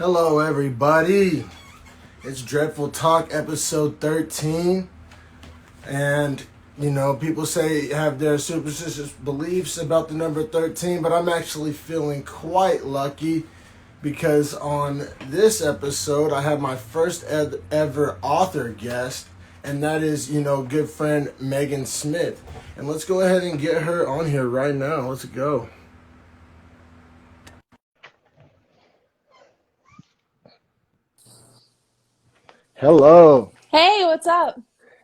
Hello, everybody. It's Dreadful Talk, episode 13. And, people say have their superstitious beliefs about the number 13, but I'm actually feeling quite lucky because on this episode, I have my first ever author guest, and that is, good friend Megan Smith. And let's go ahead and get her on here right now. Let's go. Hello. Hey, what's up?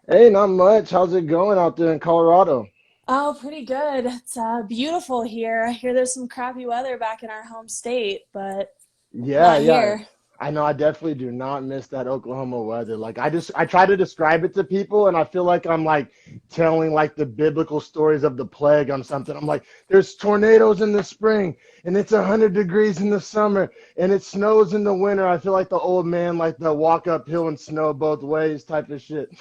Hey, not much. How's it going out there in Colorado? Oh, pretty good. It's beautiful here. I hear there's some crappy weather back in our home state, but Yeah, not yeah. here. I know I definitely do not miss that Oklahoma weather. Like I try to describe it to people and I feel like I'm like telling like the biblical stories of the plague on something. I'm like, there's tornadoes in the spring and it's 100 degrees in the summer and it snows in the winter. I feel like the old man, like the walk uphill and snow both ways type of shit.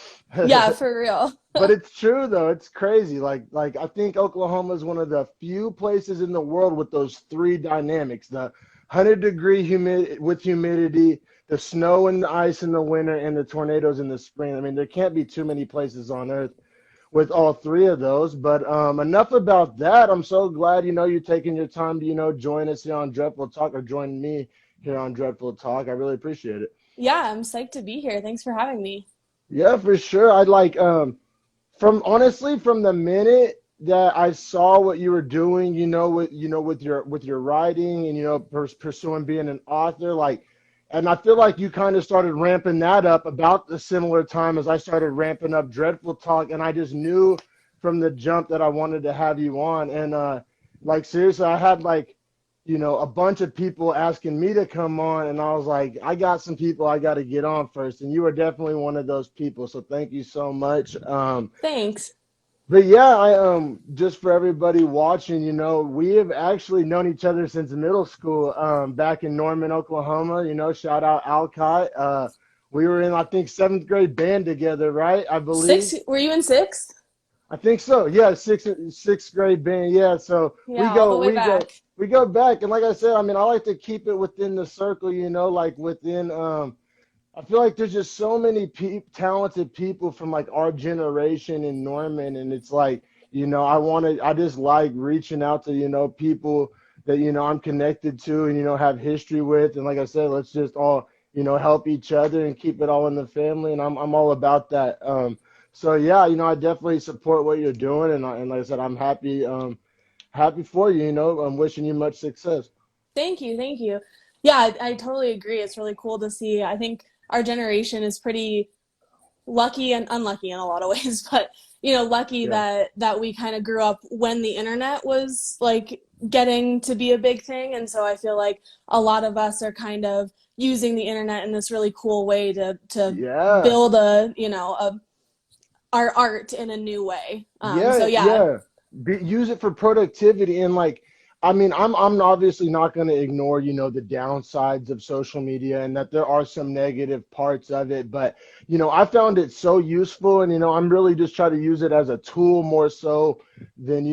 Yeah, for real. But it's true though. It's crazy. Like I think Oklahoma is one of the few places in the world with those three dynamics: the 100-degree humidity, the snow and the ice in the winter, and the tornadoes in the spring. I mean, there can't be too many places on earth with all three of those. But enough about that. I'm so glad you're taking your time to join us here on Dreadful Talk, or join me here on Dreadful Talk. I really appreciate it. Yeah, I'm psyched to be here. Thanks for having me. Yeah, for sure. I'd like from the minute that I saw what you were doing, with your writing and pursuing being an author, like, and I feel like you kind of started ramping that up about the similar time as I started ramping up Dreadful Talk, and I just knew from the jump that I wanted to have you on, and like seriously, I had like a bunch of people asking me to come on, and I was like, I got some people I got to get on first, and you were definitely one of those people. So thank you so much. Thanks. But yeah, I just for everybody watching, we have actually known each other since middle school, back in Norman, Oklahoma. Shout out Alcott. We were in, I think, seventh grade band together, right? I believe. Six? Were you in sixth? I think so. Yeah, sixth grade band. Yeah, so we Yeah, all the go way we go back. we go back, and like I said, I mean, I like to keep it within the circle, like within. I feel like there's just so many talented people from like our generation in Norman, and it's like I just like reaching out to people that I'm connected to and have history with, and like I said, let's just all help each other and keep it all in the family, and I'm all about that. So yeah, I definitely support what you're doing, and like I said, I'm happy for you. I'm wishing you much success. Thank you, thank you. Yeah, I totally agree. It's really cool to see. I think our generation is pretty lucky and unlucky in a lot of ways, but lucky Yeah. that we kind of grew up when the internet was like getting to be a big thing, and so I feel like a lot of us are kind of using the internet in this really cool way to Yeah. build our art in a new way. So Yeah, yeah. yeah. Use it for productivity, and like, I mean, I'm obviously not going to ignore, the downsides of social media and that there are some negative parts of it, but I found it so useful, and I'm really just trying to use it as a tool more so than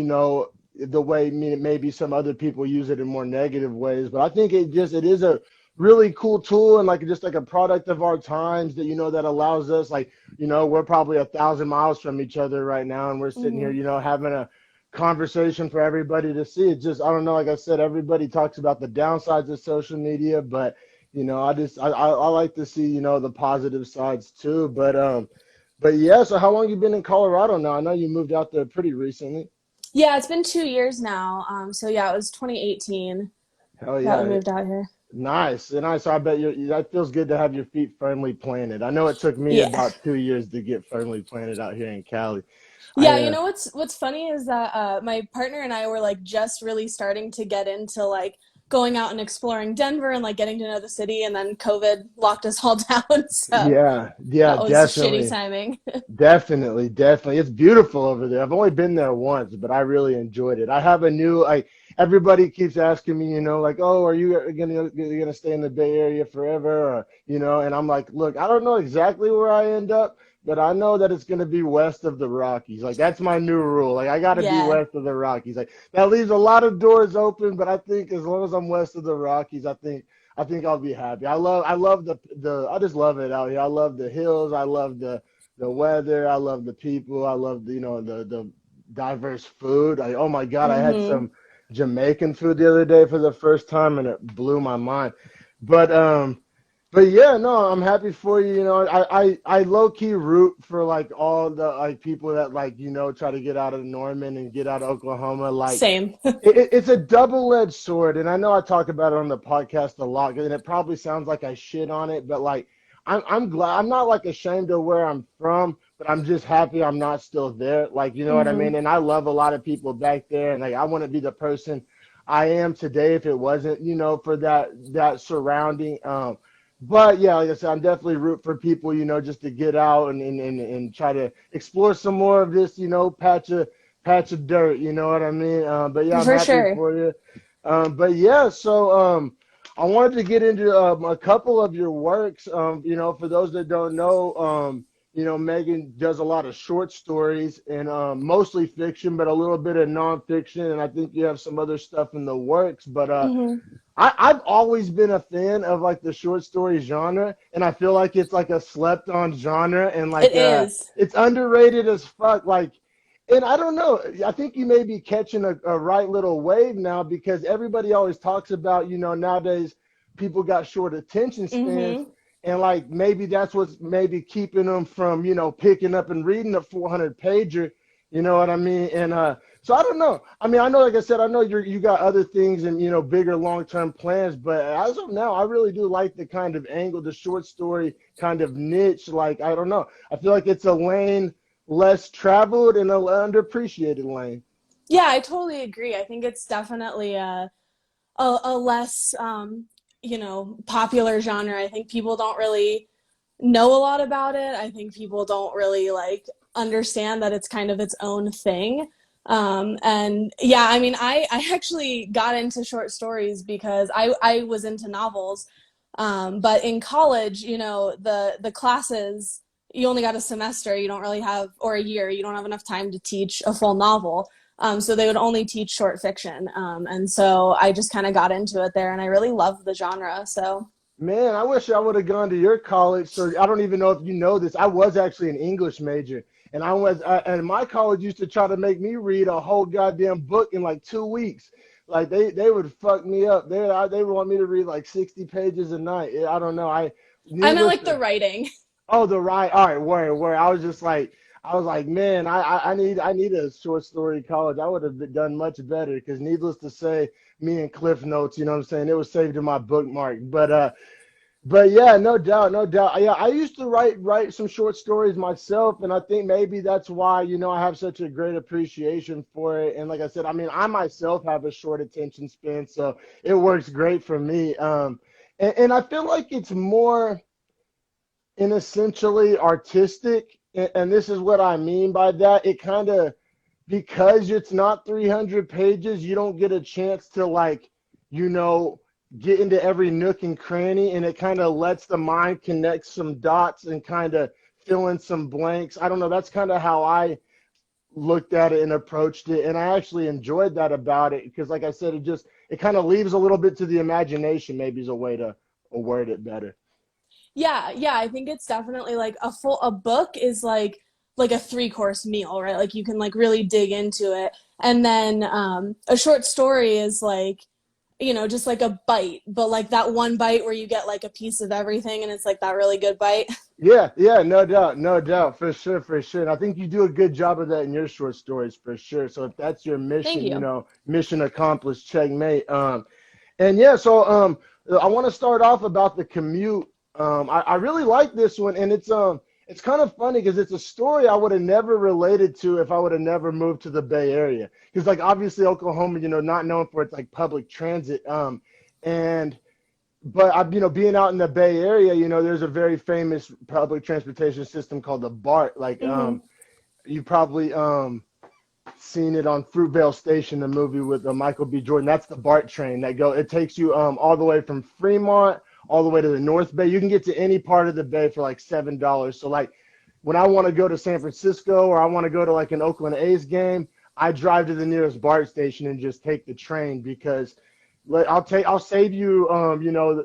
the way maybe some other people use it in more negative ways. But I think it is a really cool tool, and like just like a product of our times that that allows us, like, we're probably 1,000 miles from each other right now, and we're sitting here, Mhm. having a conversation for everybody to see. It's just, I don't know, like I said, everybody talks about the downsides of social media, but I like to see, the positive sides too. But yeah, so how long you been in Colorado now? I know you moved out there pretty recently. Yeah, it's been 2 years now. So yeah, it was 2018 Hell that we yeah. moved out here. Nice. And I so I bet that feels good to have your feet firmly planted. I know it took me Yeah. about 2 years to get firmly planted out here in Cali. I Yeah, what's funny is that my partner and I were like just really starting to get into like going out and exploring Denver and like getting to know the city, and then COVID locked us all down. So Yeah, yeah, that was shitty definitely. timing. Definitely, definitely. It's beautiful over there. I've only been there once, but I really enjoyed it. I have a new like everybody keeps asking me, like, oh, are you gonna stay in the Bay Area forever, or and I'm like, look, I don't know exactly where I end up, but I know that it's gonna be west of the Rockies. Like that's my new rule. Like I gotta be Yeah. west of the Rockies. Like that leaves a lot of doors open, but I think as long as I'm west of the Rockies, I'll be happy. I love I just love it out here. I love the hills. I love the weather. I love the people. I love the diverse food. Oh my God, I had Mm-hmm. some Jamaican food the other day for the first time, and it blew my mind. But but yeah, no, I'm happy for you. You know, I low key root for like all the like people that like try to get out of Norman and get out of Oklahoma. Like Same. it's a double-edged sword, and I know I talk about it on the podcast a lot, and it probably sounds like I shit on it, but like I'm glad I'm not like ashamed of where I'm from, but I'm just happy I'm not still there. Like you know what I Mm-hmm. mean? And I love a lot of people back there, and like I wouldn't be the person I am today if it wasn't for that surrounding. But yeah, like I said, I'm definitely root for people, just to get out and try to explore some more of this, patch of dirt, you know what I mean? But yeah, I'm For happy sure. for you. But yeah, so I wanted to get into a couple of your works. For those that don't know, Megan does a lot of short stories and mostly fiction, but a little bit of nonfiction. And I think you have some other stuff in the works. But Mm-hmm. I've always been a fan of like the short story genre, and I feel like it's like a slept on genre, and It like is. it's underrated as fuck. Like, and I don't know, I think you may be catching a right little wave now because everybody always talks about nowadays people got short attention spans, Mm-hmm. and like maybe that's what's maybe keeping them from picking up and reading a 400 pager. You know what I mean? And so I don't know. I mean, I know, like I said, I know you got other things and bigger long term plans, but as of now, I really do like the kind of angle, the short story kind of niche. Like I don't know, I feel like it's a lane less traveled and an underappreciated lane. Yeah, I totally agree. I think it's definitely a less popular genre. I think people don't really know a lot about it. I think people don't really like understand that it's kind of its own thing. And yeah, I mean, I actually got into short stories because I was into novels. But in college, the classes, you only got a semester, you don't really have, or a year, you don't have enough time to teach a full novel. So they would only teach short fiction. And so I just kind of got into it there and I really love the genre. So, Man, I wish I would have gone to your college. So I don't even know if you know this. I was actually an English major, and and my college used to try to make me read a whole goddamn book in like 2 weeks. Like they would fuck me up. They would want me to read like 60 pages a night. I don't know. I meant Needless like the to writing. Oh, the right. All right, word. I was like, man, I need a short story college. I would have done much better because, needless to say, me and Cliff Notes, you know what I'm saying, it was saved in my bookmark. But yeah, no doubt, no doubt. Yeah, I used to write some short stories myself, and I think maybe that's why I have such a great appreciation for it. And like I said, I mean, I myself have a short attention span, so it works great for me. And I feel like it's more and essentially artistic. And this is what I mean by that. It kind of, because it's not 300 pages, you don't get a chance to like, you know, get into every nook and cranny. And it kind of lets the mind connect some dots and kind of fill in some blanks. I don't know. That's kind of how I looked at it and approached it. And I actually enjoyed that about it because, like I said, it kind of leaves a little bit to the imagination, maybe is a way to word it better. Yeah, yeah, I think it's definitely like a book is like a three-course meal, right? Like you can like really dig into it. And then a short story is like, just like a bite, but like that one bite where you get like a piece of everything and it's like that really good bite. Yeah, no doubt, no doubt, for sure, for sure. And I think you do a good job of that in your short stories, for sure. So if that's your Thank mission, you. mission accomplished, checkmate. And yeah, so I want to start off about the commute. I really like this one, and it's kind of funny because it's a story I would have never related to if I would have never moved to the Bay Area. Because like obviously Oklahoma, not known for its like public transit. And but being out in the Bay Area, there's a very famous public transportation system called the BART. Like Hmm. you probably seen it on Fruitvale Station, the movie with Michael B. Jordan. That's the BART train that go. It takes you all the way from Fremont all the way to the North Bay. You can get to any part of the Bay for like $7. So like when I want to go to San Francisco or I want to go to like an Oakland A's game, I drive to the nearest BART station and just take the train because I'll save you,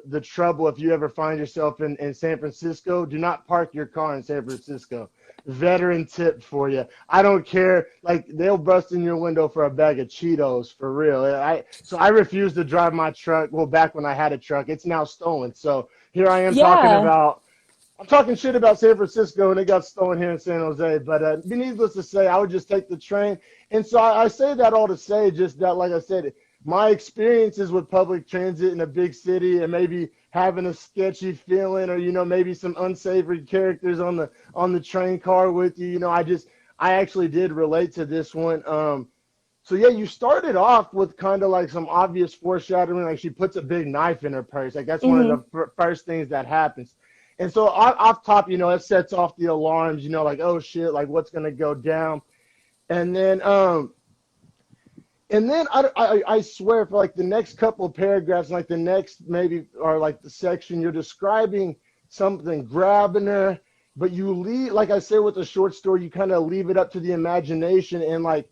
the trouble if you ever find yourself in San Francisco. Do not park your car in San Francisco. Veteran tip for you. I don't care. Like they'll bust in your window for a bag of Cheetos for real. So I refuse to drive my truck. Well, back when I had a truck, it's now stolen. So here I am talking Yeah. about. I'm talking shit about San Francisco and it got stolen here in San Jose. But needless to say, I would just take the train. And so I say that all to say just that, like I said, my experiences with public transit in a big city and maybe having a sketchy feeling or maybe some unsavory characters on the train car with you. I actually did relate to this one. So yeah, you started off with kind of like some obvious foreshadowing, like she puts a big knife in her purse. Like that's one of Hmm. the first things that happens. And so off top, it sets off the alarms, like, oh shit, like what's gonna go down. And then I swear for like the next couple of paragraphs, like the next maybe or like the section, you're describing something grabbing her, but you leave, like I said with the short story, you kind of leave it up to the imagination. And like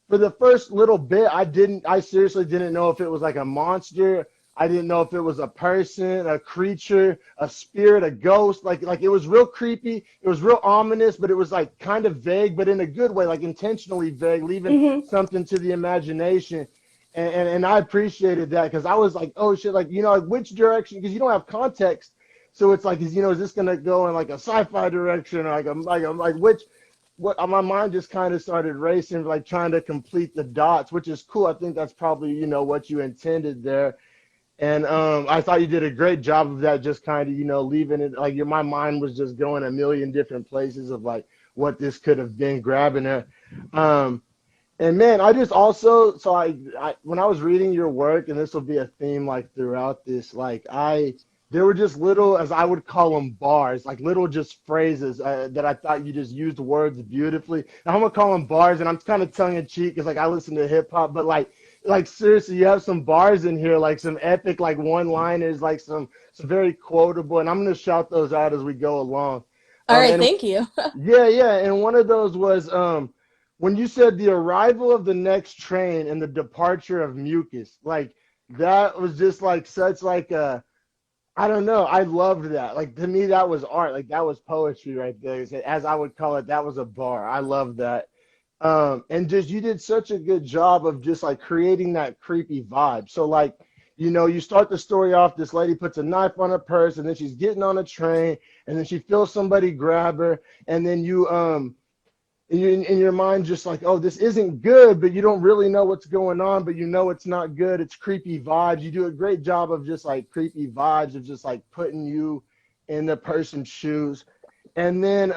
for the first little bit, I seriously didn't know if it was like a monster. I didn't know if it was a person, a creature, a spirit, a ghost. Like it was real creepy. It was real ominous, but it was like kind of vague, but in a good way, like intentionally vague, leaving Hmm. something to the imagination. And I appreciated that because I was like, oh shit, like, like which direction? Because you don't have context. So it's like, is this going to go in like a sci-fi direction or like which, what my mind just kind of started racing, like trying to complete the dots, which is cool. I think that's probably, what you intended there. And I thought you did a great job of that, just kind of, leaving it like my mind was just going a million different places of like what this could have been grabbing her. Um, and man, I just also, so when I was reading your work, and this will be a theme like throughout this, there were just little, as I would call them, bars, like little just phrases that I thought you just used words beautifully. Now, I'm gonna call them bars, and I'm kind of tongue in cheek because like I listen to hip hop, but like seriously, you have some bars in here, like some epic like one-liners, like some very quotable, and I'm gonna shout those out as we go along. All right, And thank you. yeah, yeah, and one of those was when you said the arrival of the next train and the departure of mucus. Like that was just like such like a I don't know. I loved that. Like to me, that was art. Like that was poetry right there. As I would call it, that was a bar. I love that. And just you did such a good job of just like creating that creepy vibe. So like, you start the story off. This lady puts a knife on her purse, and then she's getting on a train, and then she feels somebody grab her, and then in your mind just like, oh, this isn't good, but you don't really know what's going on, but it's not good. It's creepy vibes. You do a great job of just like creepy vibes of just like putting you in the person's shoes. And then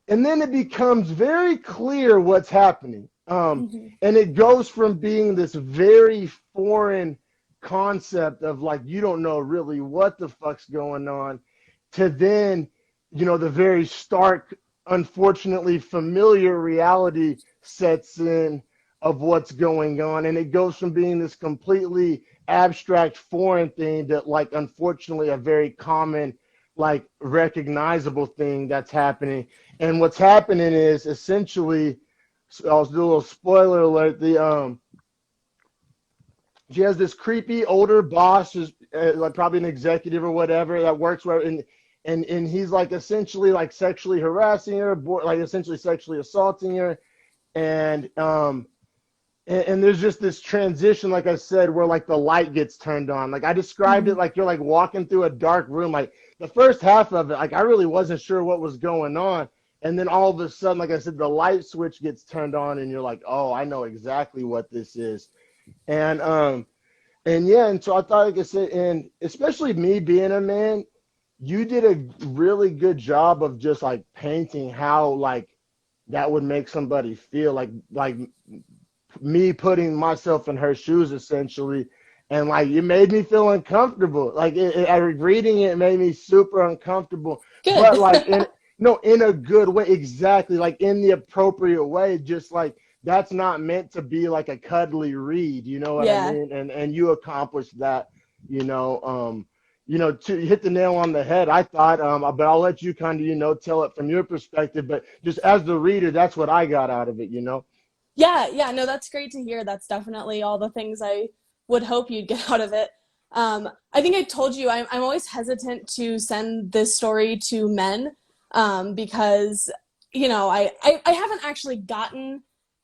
it becomes very clear what's happening. Hmm. And it goes from being this very foreign concept of like you don't know really what the fuck's going on to then the very stark, unfortunately familiar reality sets in of what's going on, and it goes from being this completely abstract foreign thing to like unfortunately a very common like recognizable thing that's happening. And what's happening is essentially, so I'll do a little spoiler alert. She has this creepy older boss, who's like probably an executive or whatever that works where, and he's like essentially like sexually harassing her, like essentially sexually assaulting her, and there's just this transition, like I said, where like the light gets turned on. Like I described it Hmm. like you're like walking through a dark room. Like the first half of it, like I really wasn't sure what was going on. And then all of a sudden, like I said, the light switch gets turned on and you're like, oh, I know exactly what this is. And yeah, and so I thought, like I said, and especially me being a man, you did a really good job of just like painting how like that would make somebody feel like me putting myself in her shoes essentially, and like it made me feel uncomfortable. Like reading it made me super uncomfortable, Good. but like in no in a good way, exactly, like in the appropriate way. Just like that's not meant to be like a cuddly read, you know what I Yeah. mean? And you accomplished that, to hit the nail on the head. I thought, but I'll let you kind of tell it from your perspective. But just as the reader, that's what I got out of it. Yeah, yeah, no, that's great to hear. That's definitely all the things I would hope you'd get out of it. I think I told you I'm always hesitant to send this story to men, because I haven't actually gotten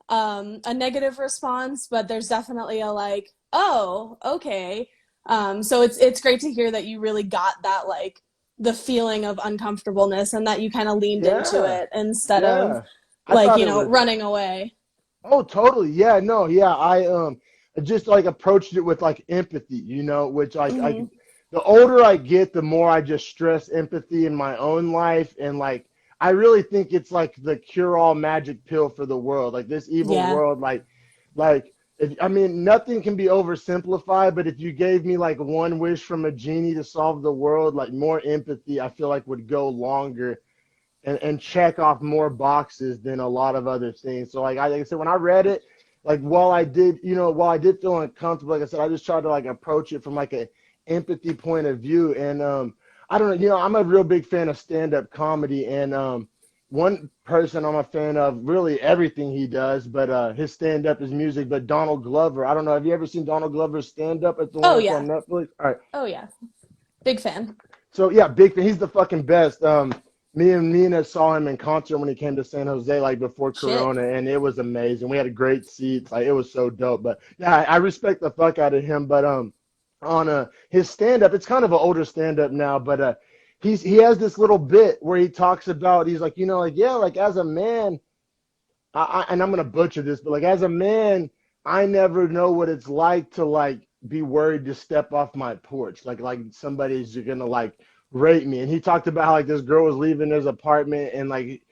a negative response, but there's definitely a like, oh, okay. So it's great to hear that you really got that, like, the feeling of uncomfortableness, and that you kind of leaned into Yeah, it instead of yeah. I like, thought it was. running away. Oh, totally. Yeah, no, yeah. I just like approached it with like empathy, which like Hmm. the older I get, the more I just stress empathy in my own life, and like I really think it's like the cure-all magic pill for the world. Like this evil Yeah. world, like if, I mean, nothing can be oversimplified, but if you gave me like one wish from a genie to solve the world, like more empathy, I feel like would go longer and check off more boxes than a lot of other things. So like I said, when I read it, like while I did feel uncomfortable, like I said, I just tried to like approach it from like a empathy point of view. And I don't know, I'm a real big fan of stand-up comedy, and one person I'm a fan of really everything he does, but his stand-up is music. But Donald Glover, I don't know, have you ever seen Donald Glover's stand-up? It's the one Oh that's yeah. on Netflix. All right. Oh yeah. Big fan. So yeah, big fan. He's the fucking best. Me and Nina saw him in concert when he came to San Jose, like before Shit. Corona, and it was amazing. We had a great seats, like it was so dope. But yeah, I respect the fuck out of him. But on his stand up, it's kind of an older stand up now, but he has this little bit where he talks about, he's like, like yeah, like as a man, and I'm gonna butcher this, but like as a man, I never know what it's like to like be worried to step off my porch, like somebody's gonna like rape me. And he talked about how like this girl was leaving his apartment, and like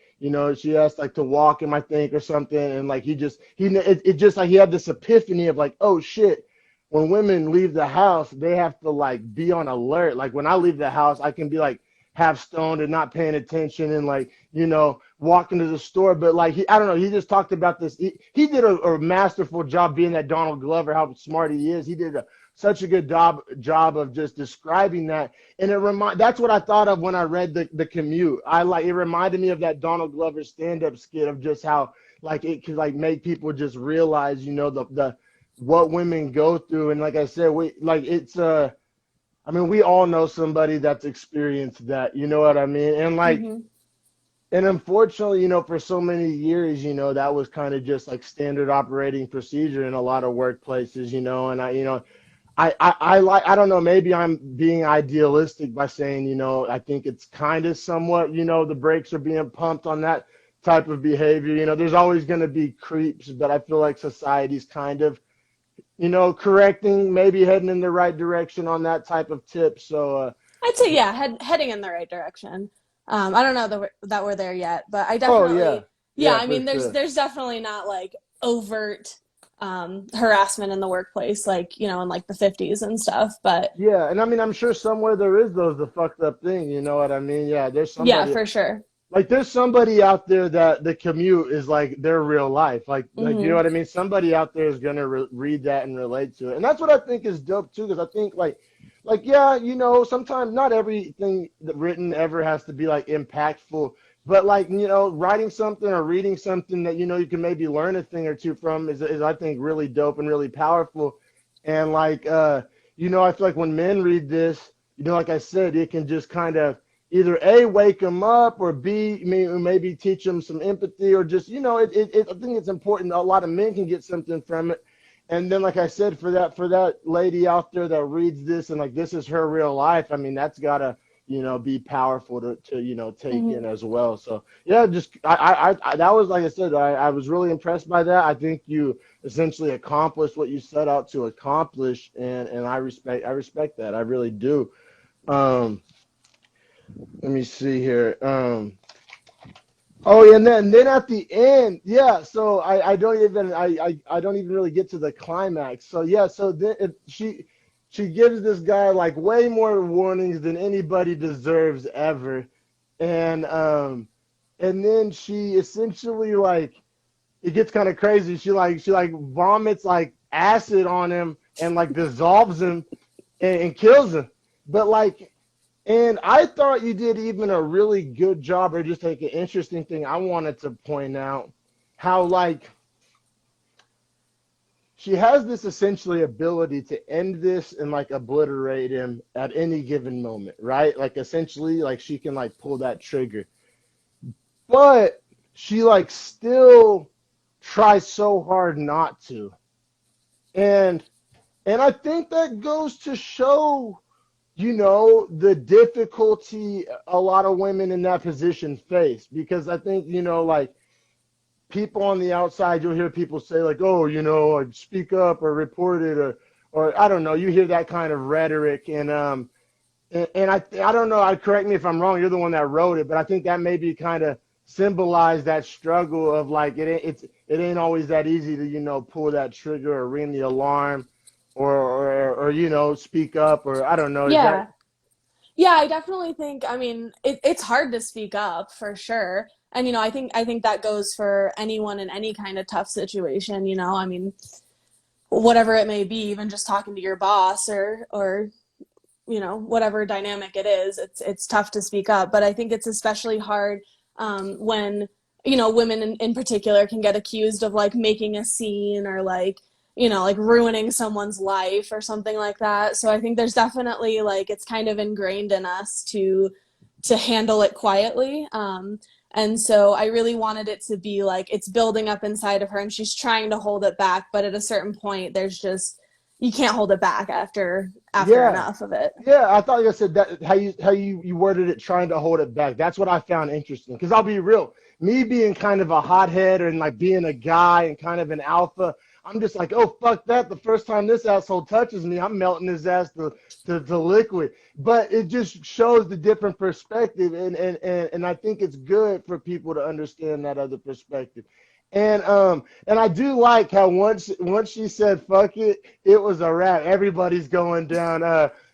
she asked like to walk him, I think, or something, and like it just like he had this epiphany of like, oh shit. When women leave the house, they have to like be on alert. Like when I leave the house, I can be like half stoned and not paying attention, and like walking to the store. But like I don't know, he just talked about this. He did a masterful job being that Donald Glover, how smart he is. He did such a good job of just describing that. And that's what I thought of when I read the Commute. It reminded me of that Donald Glover stand-up skit of just how like it could like make people just realize, the what women go through. And like I said, we like it's I mean, we all know somebody that's experienced that, you know what I mean? And like, Hmm. and unfortunately, for so many years, that was kind of just like standard operating procedure in a lot of workplaces, and I don't know, maybe I'm being idealistic by saying, I think it's kind of somewhat, the brakes are being pumped on that type of behavior. There's always going to be creeps, but I feel like society's kind of, correcting, maybe heading in the right direction on that type of tip. So, I'd say yeah, heading in the right direction. I don't know that we're there yet, but I oh yeah, definitely, yeah. yeah, I for mean, there's sure. there's definitely not like overt harassment in the workplace, like in like the 50s and stuff. But Yeah, and I mean, I'm sure somewhere there is the fucked up thing. You know what I mean? Yeah, yeah, for sure. there's somebody out there that the Commute is like their real life. Like you know Hmm. what I mean? Somebody out there is gonna read that and relate to it, and that's what I think is dope too. Because I think like yeah, sometimes not everything that written ever has to be like impactful, but like writing something or reading something that you can maybe learn a thing or two from is I think really dope and really powerful. And like I feel like when men read this, like I said, it can just kind of either A, wake them up, or B, maybe teach them some empathy, or just, I think it's important. A lot of men can get something from it. And then, like I said, for that lady out there that reads this and like this is her real life, I mean, that's gotta, be powerful to take in Hmm. as well. So yeah, just that was like I said, I was really impressed by that. I think you essentially accomplished what you set out to accomplish, and I respect that. I really do. Um, Let me see here. Oh, yeah, and then at the end, yeah. So I don't even really get to the climax. So yeah, so then she gives this guy like way more warnings than anybody deserves ever, and and then she essentially like it gets kind of crazy. She like vomits like acid on him and like dissolves him and kills him. But like and I thought you did even a really good job, or just like an interesting thing I wanted to point out, how like she has this essentially ability to end this and like obliterate him at any given moment, right? Like essentially, like she can like pull that trigger, but she like still tries so hard not to. And I think that goes to show, the difficulty a lot of women in that position face. Because I think, like people on the outside, you'll hear people say like, oh, like speak up or report it, or I don't know. You hear that kind of rhetoric, and I don't know. I correct me if I'm wrong. You're the one that wrote it, but I think that maybe kind of symbolized that struggle of like it ain't always that easy to pull that trigger or ring the alarm, or speak up, or I don't know. Is that Yeah. Yeah, I definitely think, I mean, it's hard to speak up for sure. And I think that goes for anyone in any kind of tough situation, I mean, whatever it may be, even just talking to your boss or whatever dynamic it is, it's tough to speak up. But I think it's especially hard when women in particular can get accused of like making a scene or like like ruining someone's life or something like that. So I think there's definitely like it's kind of ingrained in us to handle it quietly. And so I really wanted it to be like it's building up inside of her and she's trying to hold it back, but at a certain point there's just you can't hold it back after yeah. enough of it. Yeah, I thought you said that how you worded it, trying to hold it back. That's what I found interesting. Because I'll be real, me being kind of a hothead and like being a guy and kind of an alpha, I'm just like, oh fuck that. The first time this asshole touches me, I'm melting his ass to liquid. But it just shows the different perspective, and I think it's good for people to understand that other perspective. And I do like how once she said fuck it, it was a wrap. Everybody's going down.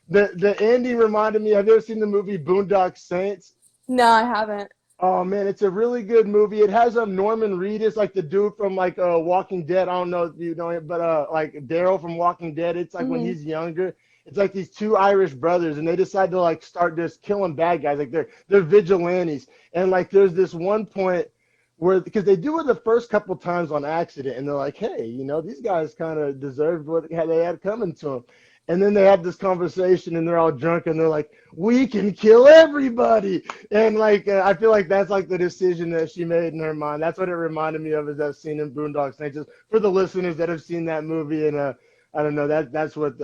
The ending reminded me. Have you ever seen the movie Boondock Saints? No, I haven't. Oh man, it's a really good movie. It has Norman Reedus, like the dude from like Walking Dead. I don't know if you know it, but like Daryl from Walking Dead. It's like when Hmm. he's younger. It's like these two Irish brothers, and they decide to like start just killing bad guys. Like they're vigilantes, and like there's this one point where because they do it the first couple times on accident, and they're like, hey, these guys kind of deserved what they had coming to them. And then they have this conversation, and they're all drunk, and they're like, "We can kill everybody." And like, I feel like that's like the decision that she made in her mind. That's what it reminded me of, is that scene in Boondock Saints. Just for the listeners that have seen that movie, and I don't know, that's what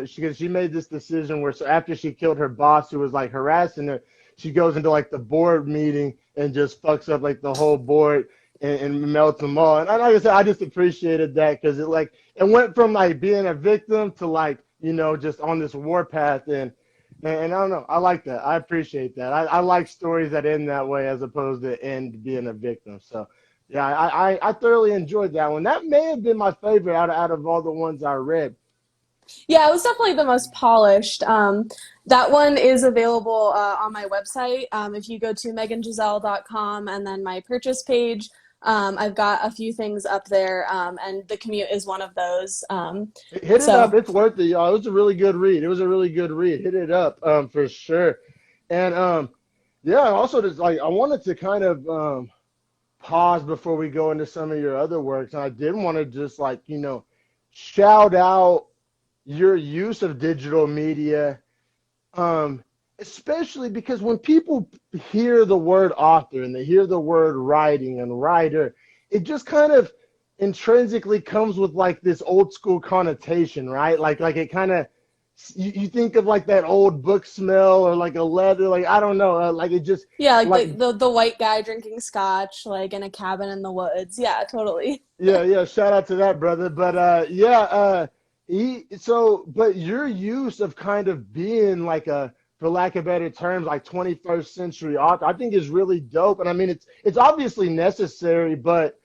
she made this decision where, so after she killed her boss who was like harassing her, she goes into like the board meeting and just fucks up like the whole board, and melts them all. And like I said, I just appreciated that because it went from like being a victim to like, just on this warpath. And I don't know, I like that. I appreciate that. I like stories that end that way as opposed to end being a victim. So yeah, I thoroughly enjoyed that one. That may have been my favorite out of all the ones I read. Yeah, it was definitely the most polished. That one is available on my website. If you go to megangiselle.com and then my purchase page, I've got a few things up there, and The Commute is one of those. Hit it up. So, It's worth it, y'all. It was a really good read. It was a really good read. Hit it up, for sure. And yeah, also just like I wanted to kind of pause before we go into some of your other works. And I did want to just like, shout out your use of digital media, especially because when people hear the word author and they hear the word writing and writer, it just kind of intrinsically comes with like this old school connotation, right? Like it kind of, you think of like that old book smell or like a leather, like I don't know, like it just yeah, like like the white guy drinking scotch, like in a cabin in the woods. Yeah, totally. yeah. Shout out to that brother, but yeah, but your use of kind of being like a, for lack of better terms, like 21st century author, I think is really dope. And I mean, it's obviously necessary, but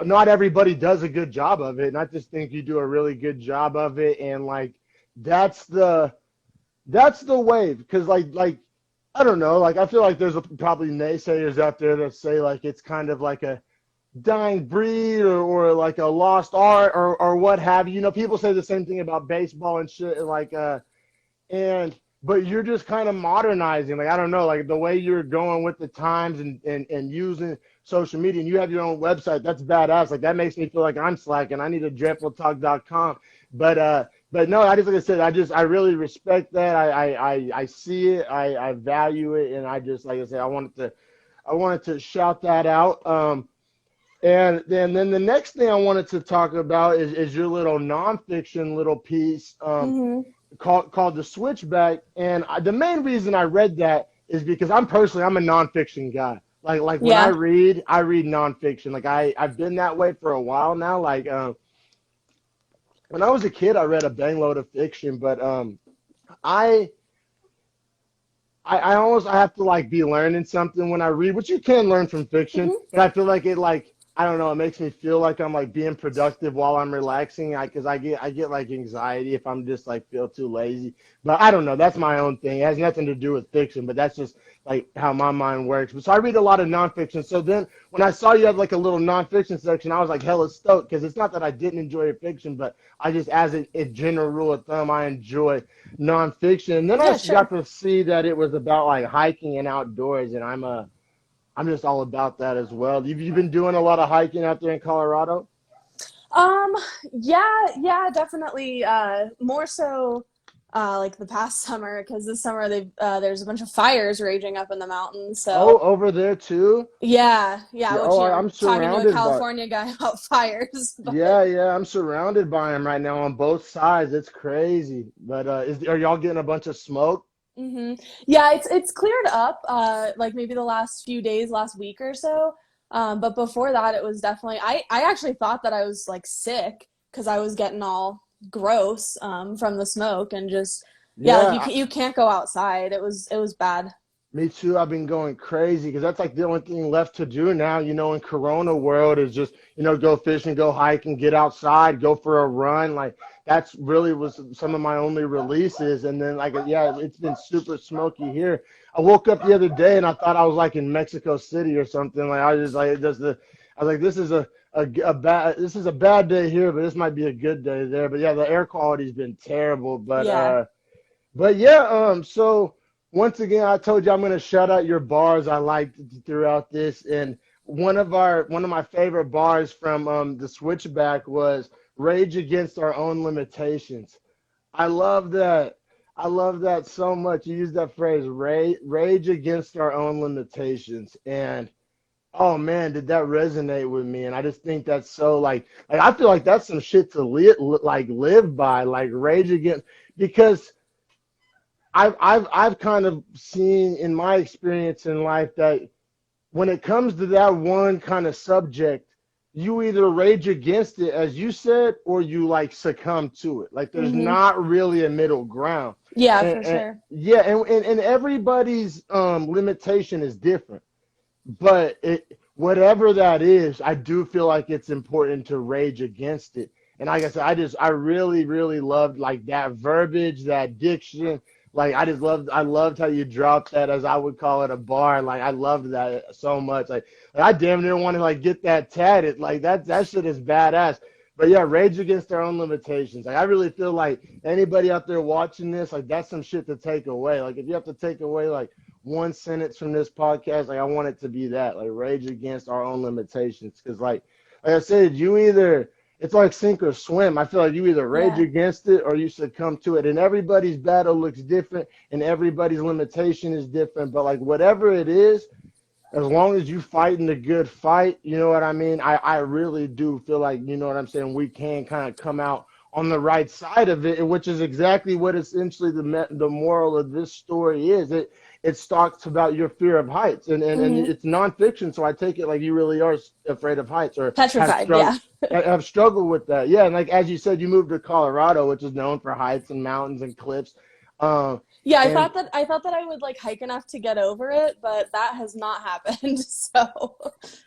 not everybody does a good job of it. And I just think you do a really good job of it. And like, that's the wave. Because like, I don't know, like I feel like there's probably naysayers out there that say like it's kind of like a dying breed, or like a lost art, or what have you. People say the same thing about baseball and shit, and like and but you're just kind of modernizing. Like, I don't know, like the way you're going with the times and using social media, and you have your own website. That's badass. Like, that makes me feel like I'm slacking. I need a dreadfultalk.com. But no, I just, like I said, I really respect that. I see it. I value it. And I just, like I said, I wanted to shout that out. And then the next thing I wanted to talk about is your little nonfiction little piece. Hmm. Called The Switchback. And the main reason I read that is because I'm a nonfiction guy. Like when Yeah. I read nonfiction. Like I've been that way for a while now. Like when I was a kid, I read a bang load of fiction, but I I have to like be learning something when I read, which you can learn from fiction, Hmm. but I feel like it like I don't know, it makes me feel like I'm like being productive while I'm relaxing. Because I get like anxiety if I'm just like feel too lazy. But I don't know, that's my own thing. It has nothing to do with fiction, but that's just like how my mind works. But so I read a lot of nonfiction. So then when I saw you had like a little nonfiction section, I was like hella stoked because it's not that I didn't enjoy your fiction, but I just as a general rule of thumb, I enjoy nonfiction. And then I Yeah, got sure. to see that it was about like hiking and outdoors, and I'm just all about that as well. You been doing a lot of hiking out there in Colorado? Um, yeah, definitely. More so, like the past summer, because this summer there's a bunch of fires raging up in the mountains. Oh, So over there too? yeah, Yeah. which Oh, you know, I'm talking to a surrounded by. California guy about fires, but Yeah, yeah, I'm surrounded by them right now on both sides. It's crazy. But are y'all getting a bunch of smoke? hmm yeah, it's cleared up. Like maybe the last few days, last week or so. But before that, it was definitely. I actually thought that I was like sick because I was getting all gross from the smoke and just yeah, like Yeah, you can't go outside. It was bad. me too. I've been going crazy because that's like the only thing left to do now, in Corona world is just, go fishing, go hiking, get outside, go for a run. Like that's really was some of my only releases. And then like, yeah, it's been super smoky here. I woke up the other day and I thought I was like in Mexico City or something. Like I was just like, I was like, this is a bad day here, but this might be a good day there. But yeah, the air quality's been terrible. Yeah. But yeah, so once again, I told you I'm gonna shout out your bars I liked throughout this, and one of my favorite bars from the Switchback was "Rage Against Our Own Limitations." I love that. I love that so much. You use that phrase, rage against our own limitations, and oh man, did that resonate with me? And I just think that's so like I feel like that's some shit to live by, like rage against because I've kind of seen in my experience in life that when it comes to that one kind of subject, you either rage against it, as you said, or you like succumb to it. Like there's hmm not really a middle ground. Yeah, And, for and sure. yeah, and everybody's limitation is different. But whatever that is, I do feel like it's important to rage against it. And like I said, I really, really loved like that verbiage, that diction. Like I loved how you dropped that, as I would call it, a bar. Like I loved that so much. Like I damn near want to like get that tatted. Like that shit is badass. But yeah, rage against their own limitations. Like I really feel like anybody out there watching this, like that's some shit to take away. Like if you have to take away like one sentence from this podcast, like I want it to be that, like rage against our own limitations. Because like I said, you either it's like sink or swim. I feel like you either rage Yeah. against it or you succumb to it. And everybody's battle looks different and everybody's limitation is different. But like whatever it is, as long as you fighting the good fight, you know what I mean? I really do feel like, you know what I'm saying, we can kind of come out on the right side of it, which is exactly what essentially the moral of this story is. It talks about your fear of heights, and hmm it's nonfiction, so I take it like you really are afraid of heights or Petrified. Yeah. have struggled with that. Yeah, and like as you said, you moved to Colorado, which is known for heights and mountains and cliffs. Um, Yeah, and I thought that I would like hike enough to get over it, but that has not happened. So,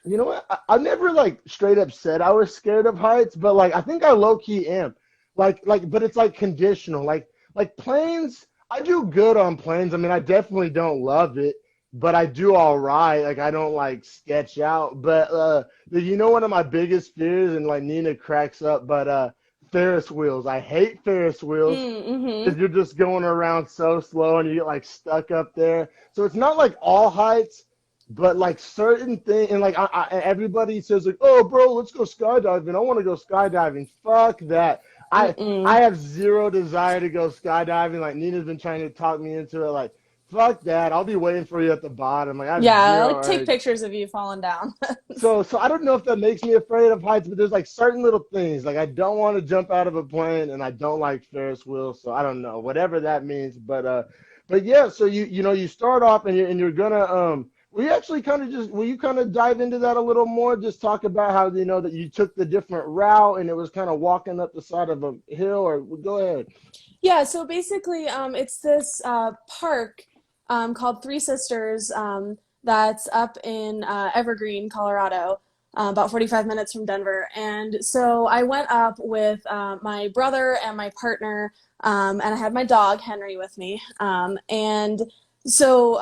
you know what? I never like straight up said I was scared of heights, but like I think I low key am. But it's like conditional. Like planes, I do good on planes. I mean, I definitely don't love it, but I do all right. Like I don't like sketch out. But one of my biggest fears, and like Nina cracks up, but Ferris wheels. I hate Ferris wheels Mm-hmm. because you're just going around so slow and you get like stuck up there. So it's not like all heights, but like certain things. And like everybody says like, "Oh, bro, let's go skydiving. I want to go skydiving." Fuck that. I Mm-mm. have zero desire to go skydiving. Like Nina's been trying to talk me into it. Like, fuck that. I'll be waiting for you at the bottom. Like I have Yeah, zero like take urge. pictures of you falling down. So I don't know if that makes me afraid of heights, but there's like certain little things. Like I don't want to jump out of a plane, and I don't like Ferris wheels. So I don't know, whatever that means. But yeah. So you start off and you're gonna we actually kind of just will you kind of dive into that a little more? Just talk about how that you took the different route and it was kind of walking up the side of a hill. Or go ahead. Yeah, so basically, it's this park called Three Sisters that's up in Evergreen, Colorado, about 45 minutes from Denver. And so I went up with my brother and my partner, and I had my dog, Henry, with me. And so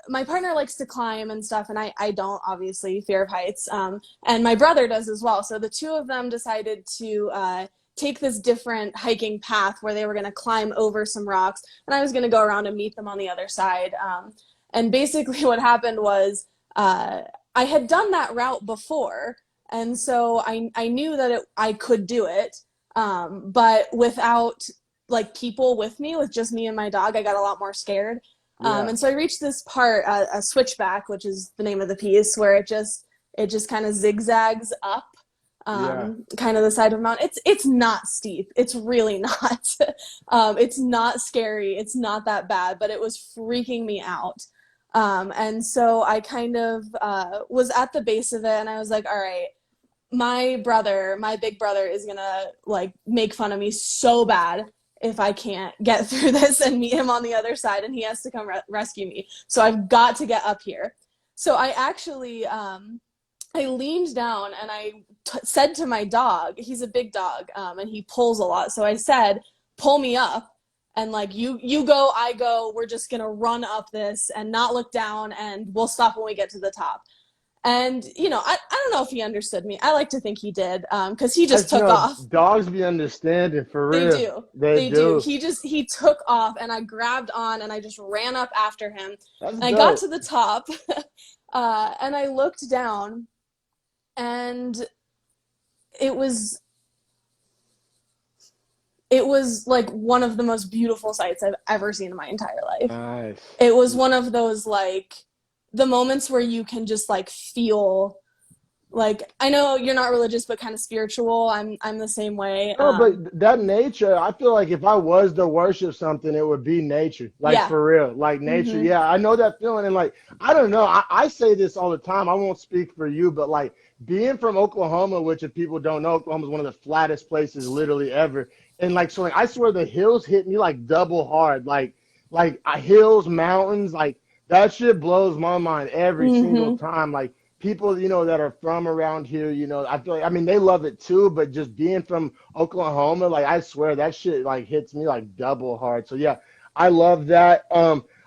my partner likes to climb and stuff, and I don't, obviously, fear of heights. And my brother does as well. So the two of them decided to take this different hiking path where they were going to climb over some rocks, and I was going to go around and meet them on the other side. And basically, what happened was I had done that route before, and so I knew that I could do it, but without like people with me, with just me and my dog, I got a lot more scared. Yeah. And so I reached this part, a switchback, which is the name of the piece, where it just kind of zigzags up Yeah. kind of the side of a mountain. It's not steep. It's really not. It's not scary. It's not that bad, but it was freaking me out. And so I kind of was at the base of it, and I was like, all right, my big brother, is gonna like make fun of me so bad if I can't get through this and meet him on the other side, and he has to come rescue me. So I've got to get up here. So I actually I leaned down and I said to my dog, he's a big dog, and he pulls a lot. So I said, pull me up, and like you go, I go, we're just gonna run up this and not look down, and we'll stop when we get to the top. And I don't know if he understood me. I like to think he did, because he just took off. Dogs be understanding for They real. do. They They do. do. He took off, and I grabbed on and I just ran up after him. That's And I got dope. to the top, and I looked down, and it was it was like one of the most beautiful sights I've ever seen in my entire life. Nice. It was one of those, like, the moments where you can just like feel, like, I know you're not religious but kind of spiritual. I'm the same way. No, but that nature, I feel like if I was to worship something, it would be nature. Like Yeah. for real. Like nature. Mhm. Yeah, I know that feeling. And like, I don't know. I say this all the time. I won't speak for you, but like being from Oklahoma, which if people don't know, Oklahoma is one of the flattest places literally ever. And like, so like, I swear the hills hit me like double hard. Like hills, mountains, like that shit blows my mind every single Mhm. time. Like, people, that are from around here, I feel like, I mean, they love it too, but just being from Oklahoma, like, I swear that shit, like, hits me, like, double hard. So, yeah, I love that.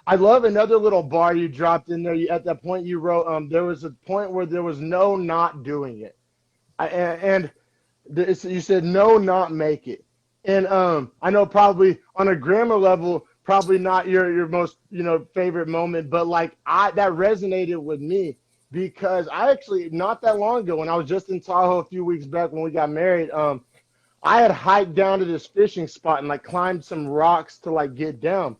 I love another little bar you dropped in there. At that point you wrote, there was a point where there was no not doing it. You said no, not make it. And I know probably on a grammar level, probably not your most, favorite moment, but like that resonated with me because I actually not that long ago when I was just in Tahoe a few weeks back when we got married, I had hiked down to this fishing spot and like climbed some rocks to like get down.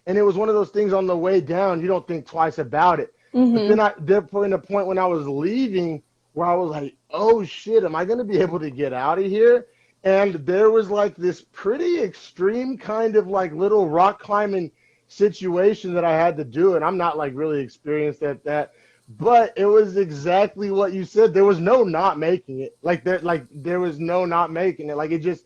And it was one of those things on the way down, you don't think twice about it. But then Mhm. there put in a point when I was leaving where I was like, oh shit, am I going to be able to get out of here? And there was like this pretty extreme kind of like little rock climbing situation that I had to do. And I'm not like really experienced at that. But it was exactly what you said. There was no not making it. There was no not making it. Like it just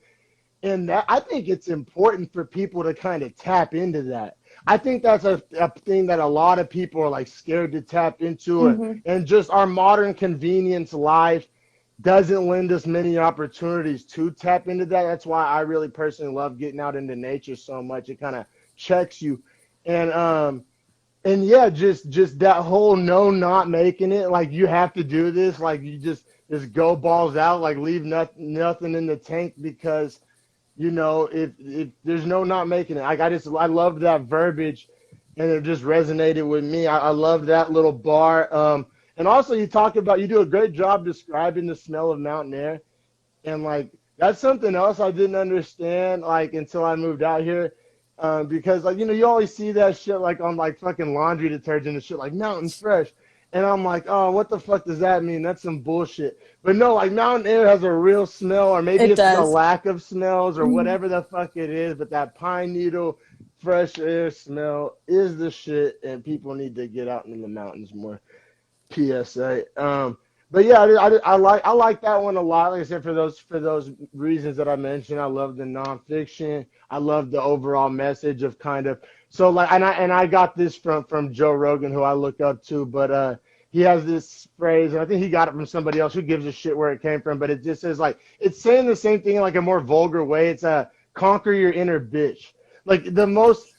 and that I think it's important for people to kind of tap into that. I think that's a thing that a lot of people are like scared to tap into it. Mhm. And just our modern convenience life doesn't lend us many opportunities to tap into that. That's why I really personally love getting out into nature so much. It kind of checks you. And yeah, just that whole no not making it, like you have to do this, like you just just go balls out, like leave nothing in the tank because if there's no not making it. Like I loved that verbiage, and it just resonated with me. I love that little bar. And also you do a great job describing the smell of mountain air, and like that's something else I didn't understand like until I moved out here. Because like you always see that shit like on like fucking laundry detergent and shit like Mountain Fresh, and I'm like, oh, what the fuck does that mean? That's some bullshit. But no, like mountain air has a real smell, or maybe It it's the does. lack of smells or Mhm. whatever the fuck it is. But that pine needle fresh air smell is the shit, and people need to get out in the mountains more. PSA. But yeah, I like that one a lot. Like I said, for those reasons that I mentioned, I love the nonfiction. I love the overall message of kind of so like, and I got this from Joe Rogan, who I look up to, but he has this phrase, and I think he got it from somebody else who gives a shit where it came from, but it just says like it's saying the same thing in like a more vulgar way. It's conquer your inner bitch. Like the most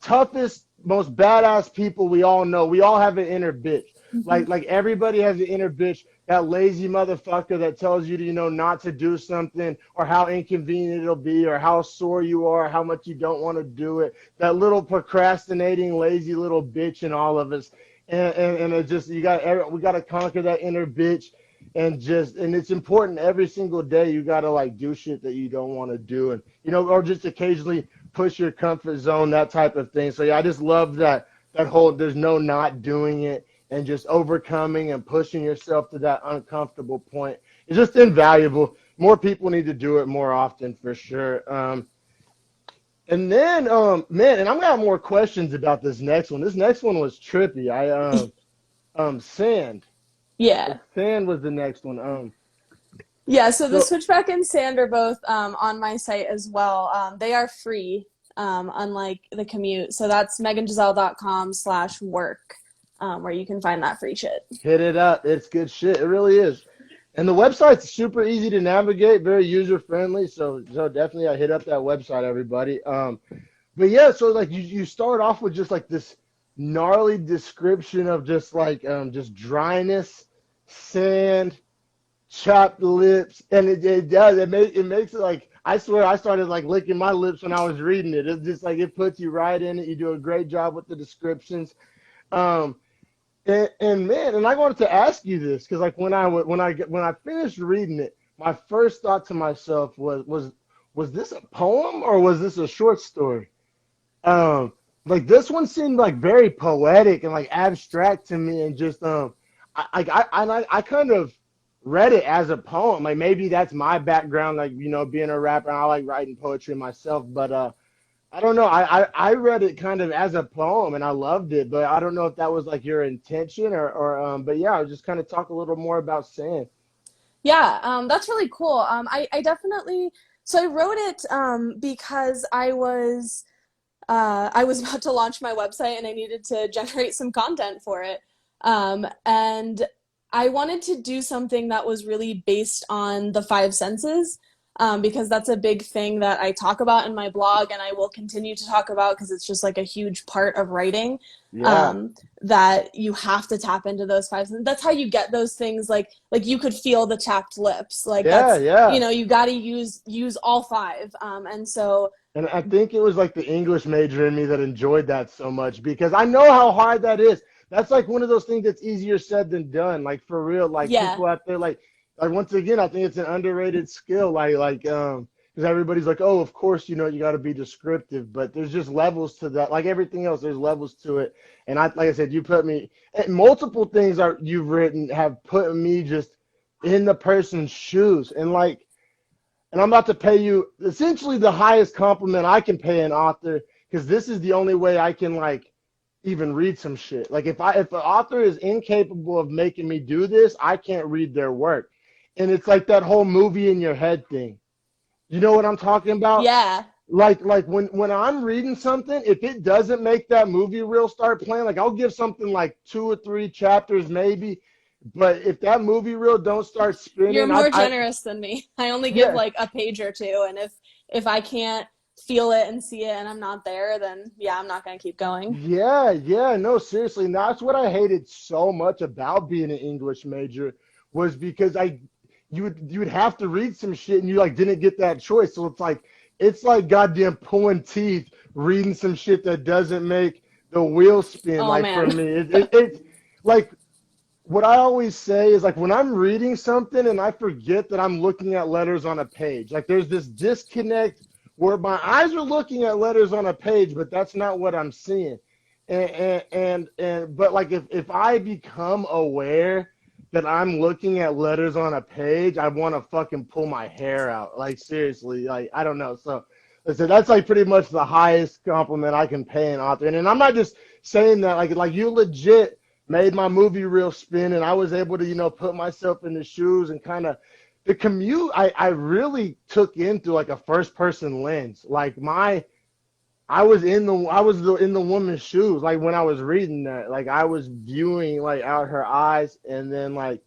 toughest, most badass people we all know, we all have an inner bitch. Mhm. Like everybody has an inner bitch, that lazy motherfucker that tells you to, not to do something, or how inconvenient it'll be, or how sore you are, how much you don't want to do it. That little procrastinating, lazy little bitch in all of us. And it just, we got to conquer that inner bitch, and it's important every single day. You got to like do shit that you don't want to do, and, or just occasionally push your comfort zone, that type of thing. So yeah, I just love that whole, there's no not doing it, and just overcoming and pushing yourself to that uncomfortable point is just invaluable. More people need to do it more often for sure. And then, man, and I'm gonna have more questions about this next one. This next one was trippy. Sand. Yeah. Sand was the next one. Yeah, so the So switchback and sand are both on my site as well. They are free, unlike the commute. So that's megangiselle.com/work, where you can find that free shit. hit it up. It's good shit. It really is. And the website's super easy to navigate, very user friendly. So definitely, I hit up that website, everybody. But yeah, so like you start off with just like this gnarly description of just like just dryness, sand, chapped lips, and it makes it like, I swear I started like licking my lips when I was reading it. It's just like it puts you right in it. You do a great job with the descriptions. Um, and man, and I wanted to ask you this because like when I finished reading it, my first thought to myself was this a poem or was this a short story? Um, like this one seemed like very poetic and like abstract to me, and just I kind of read it as a poem. Like maybe that's my background, like being a rapper. I like writing poetry myself, but I don't know. I read it kind of as a poem and I loved it, but I don't know if that was like your intention or but yeah, I was just kind of talk a little more about Sand. Yeah, that's really cool. I definitely, so I wrote it because I was about to launch my website and I needed to generate some content for it. And I wanted to do something that was really based on the five senses, because that's a big thing that I talk about in my blog and I will continue to talk about because it's just like a huge part of writing. Yeah. Um, that you have to tap into those five senses. That's how you get those things like you could feel the chapped lips. Like Yeah, that's, yeah. you got to use all five. And so And I think it was like the English major in me that enjoyed that so much because I know how hard that is. That's like one of those things that's easier said than done. Like for real, like yeah. people out there, like once again, I think it's an underrated skill. Because everybody's like, oh, of course, you got to be descriptive, but there's just levels to that. Like everything else, there's levels to it. And like I said, you put me, and multiple things are you've written have put me just in the person's shoes, and I'm about to pay you essentially the highest compliment I can pay an author, because this is the only way I can like even read some shit. Like if an author is incapable of making me do this, I can't read their work. And it's like that whole movie in your head thing. You know what I'm talking about? Yeah. Like when I'm reading something, if it doesn't make that movie reel start playing, like I'll give something like 2 or 3 chapters maybe, but if that movie reel don't start You're spinning, more I generous than me. I only give yeah. like a page or two, and if I can't feel it and see it and I'm not there, then yeah, I'm not gonna keep going. Yeah, yeah, no, seriously. And that's what I hated so much about being an English major was because you would have to read some shit and you like didn't get that choice. So it's like goddamn pulling teeth reading some shit that doesn't make the wheel spin. Oh Like for man. me, it's like what I always say is like when I'm reading something and I forget that I'm looking at letters on a page, like there's this disconnect where my eyes are looking at letters on a page, but that's not what I'm seeing. But like if I become aware that I'm looking at letters on a page, I want to fucking pull my hair out. Like seriously, like I don't know. So that's like pretty much the highest compliment I can pay an author. And I'm not just saying that like you legit made my movie reel spin and I was able to, put myself in the shoes and kind of the commute I really took in through like a first person lens. Like I was in the woman's shoes. Like when I was reading that, like I was viewing like out her eyes and then like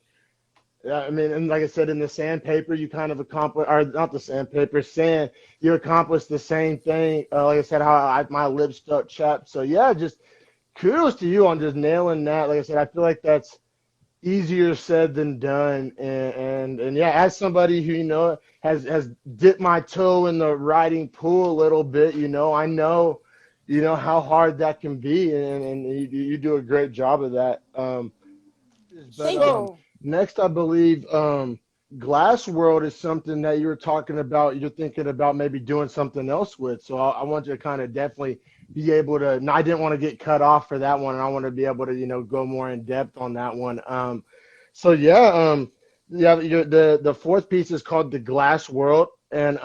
I mean, and like I said, in the sandpaper, you kind of accomplish, or not the sandpaper, sand, you accomplish the same thing. Like I said, how my lips felt chapped. So yeah, just kudos to you on just nailing that. Like I said, I feel like that's easier said than done. And yeah, as somebody who has dipped my toe in the writing pool a little bit, I know, how hard that can be, and you do a great job of that. But Thank you. um, So, next, I believe Glass World is something that you were talking about. You're thinking about maybe doing something else with. So I want you to kind of definitely be able to. No, I didn't want to get cut off for that one, and I want to be able to go more in depth on that one. So yeah, the fourth piece is called The Glass World, and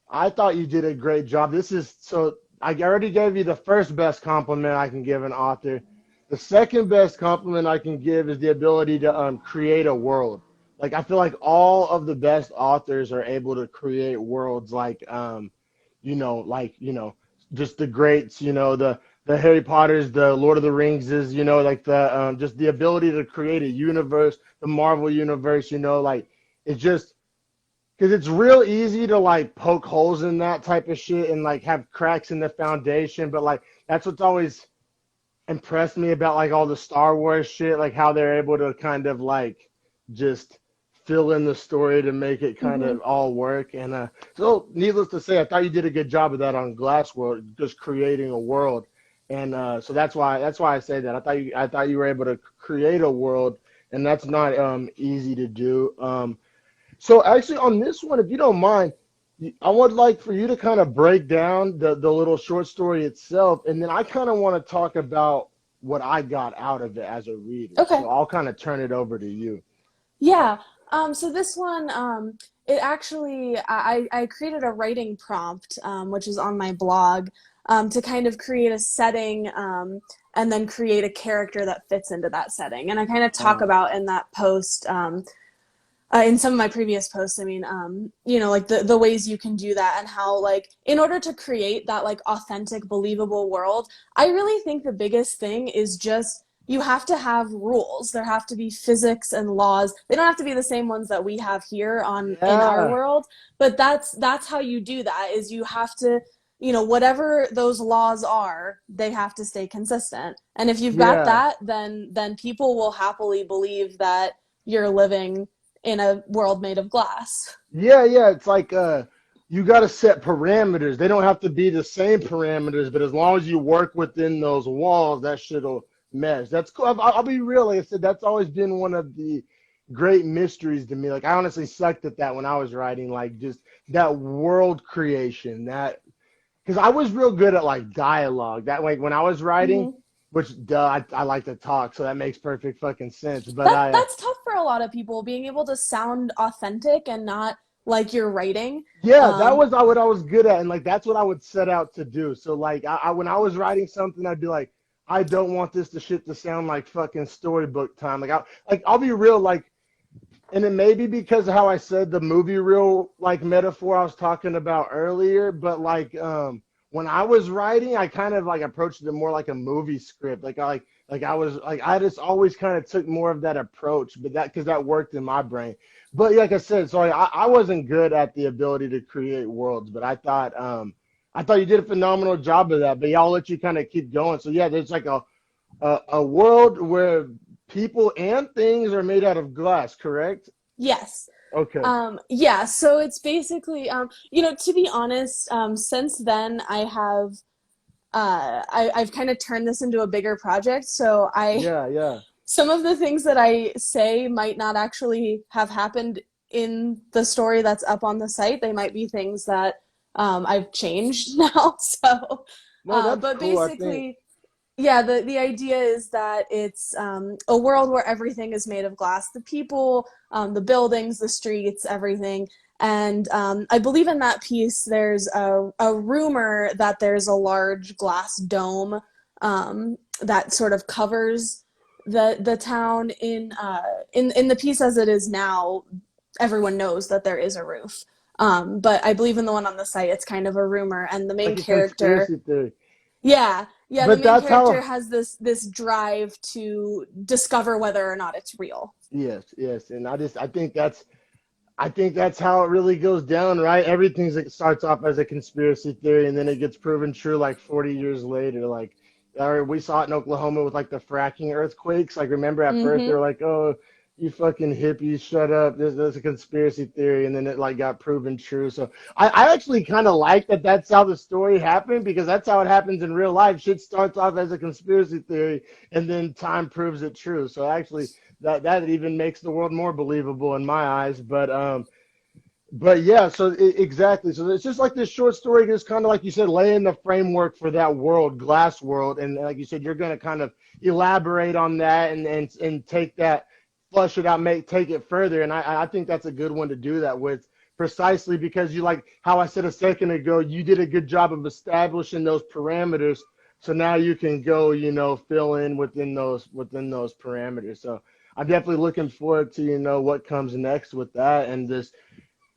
I thought you did a great job. This is so I already gave you the first best compliment I can give an author. The second best compliment I can give is the ability to create a world. Like I feel like all of the best authors are able to create worlds like just the greats, the Harry Potters, the Lord of the Rings is, like the just the ability to create a universe, the Marvel universe, like it's just because it's real easy to like poke holes in that type of shit and like have cracks in the foundation, but like that's what's always impressed me about like all the Star Wars shit, like how they're able to kind of like just fill in the story to make it kind Hmm. of all work. And so needless to say, I thought you did a good job of that on Glass World, just creating a world. And so that's why I say that. I thought you were able to create a world, and that's not easy to do. So actually on this one, if you don't mind, I would like for you to kind of break down the little short story itself, and then I kind of want to talk about what I got out of it as a reader. Okay. So I'll kind of turn it over to you. Yeah. So this one, it actually, I created a writing prompt, which is on my blog, to kind of create a setting, and then create a character that fits into that setting. And I kind of talk Uh, about in that post, in some of my previous posts, I mean, like the ways you can do that and how, like, in order to create that, like, authentic, believable world, I really think the biggest thing is just you have to have rules. There have to be physics and laws. They don't have to be the same ones that we have here on in our yeah, world, but that's how you do that is you have to, whatever those laws are, they have to stay consistent. And if you've got yeah. that, then people will happily believe that you're living in a world made of glass. Yeah, yeah, it's like you got to set parameters. They don't have to be the same parameters, but as long as you work within those walls, that shit'll mesh. That's cool. I'll be real. Like I said, that's always been one of the great mysteries to me. Like I honestly sucked at that when I was writing, like just that world creation. That because I was real good at like dialogue. That like when I was writing, Mm-hmm. which duh, I like to talk, so that makes perfect fucking sense. But That's tough for a lot of people, being able to sound authentic and not like you're writing. yeah, that Um, was what I was good at, and like that's what I would set out to do. So like when I was writing something, I'd be like, I don't want this to shit to sound like fucking storybook time. I'll be real, like, and it may be because of how I said the movie reel like metaphor I was talking about earlier, but like when I was writing, I kind of like approached it more like a movie script. Like I was like I just always kind of took more of that approach, but that because that worked in my brain. But like I said, sorry, I wasn't good at the ability to create worlds, but I thought you did a phenomenal job of that. But yeah, I'll let you kind of keep going. So yeah, there's like a world where people and things are made out of glass, correct? Yes. Okay. Yeah, so it's basically, to be honest, since then I've kind of turned this into a bigger project. So Yeah, yeah. some of the things that I say might not actually have happened in the story that's up on the site. They might be things that I've changed now. So, No, that's but cool. I think. basically, yeah, the idea is that it's a world where everything is made of glass. The people, the buildings, the streets, everything. And I believe in that piece, there's a rumor that there's a large glass dome that sort of covers the town in the piece as it is now. Everyone knows that there is a roof. But I believe in the one on the site, it's kind of a rumor, and the main Like a character, conspiracy theory. yeah, the But main that's character how. has this drive to discover whether or not it's real. Yes, yes, and I think that's how it really goes down, right? Everything's like starts off as a conspiracy theory, and then it gets proven true like 40 years later. Like, or we saw it in Oklahoma with like the fracking earthquakes. Like, remember at first they Mm-hmm. were like, "Oh, you fucking hippies, shut up. There's a conspiracy theory," and then it like got proven true. So I actually kind of like that. That's how the story happened because that's how it happens in real life. Shit starts off as a conspiracy theory, and then time proves it true. So actually that even makes the world more believable in my eyes. But yeah, so exactly. So it's just like this short story, just kind of like you said, laying the framework for that world, glass world, and like you said, you're going to kind of elaborate on that and take that, flush it out, take it further. And I think that's a good one to do that with, precisely because you like how I said a second ago, you did a good job of establishing those parameters. So now you can go, fill in within those parameters. So I'm definitely looking forward to what comes next with that, and this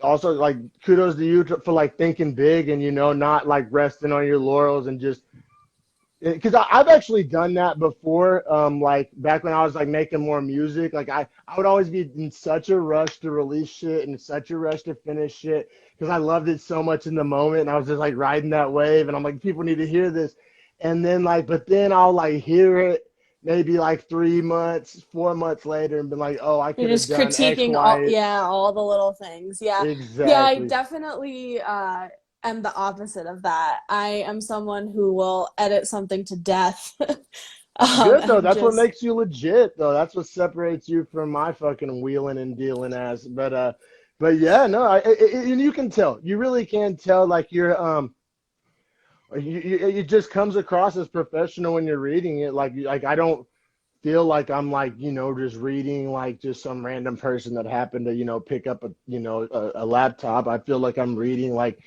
also like kudos to you for like thinking big and not like resting on your laurels and just because I've actually done that before, like back when I was like making more music. Like I would always be in such a rush to release shit and such a rush to finish shit because I loved it so much in the moment, and I was just like riding that wave, and I'm like, people need to hear this. And then like but then I'll like hear it maybe like 3 months 4 months later and be like, oh, I You're could have just done X, critiquing all, Y. yeah, all the little things. Yeah. Yeah, I Exactly. definitely am the opposite of that. I am someone who will edit something to death. Good though. And That's what just makes you legit though. That's what separates you from my fucking wheeling and dealing ass. But yeah, no, and you can tell. You really can tell. Like it just comes across as professional when you're reading it. Like I don't feel like I'm like just reading like just some random person that happened to pick up a laptop. I feel like I'm reading like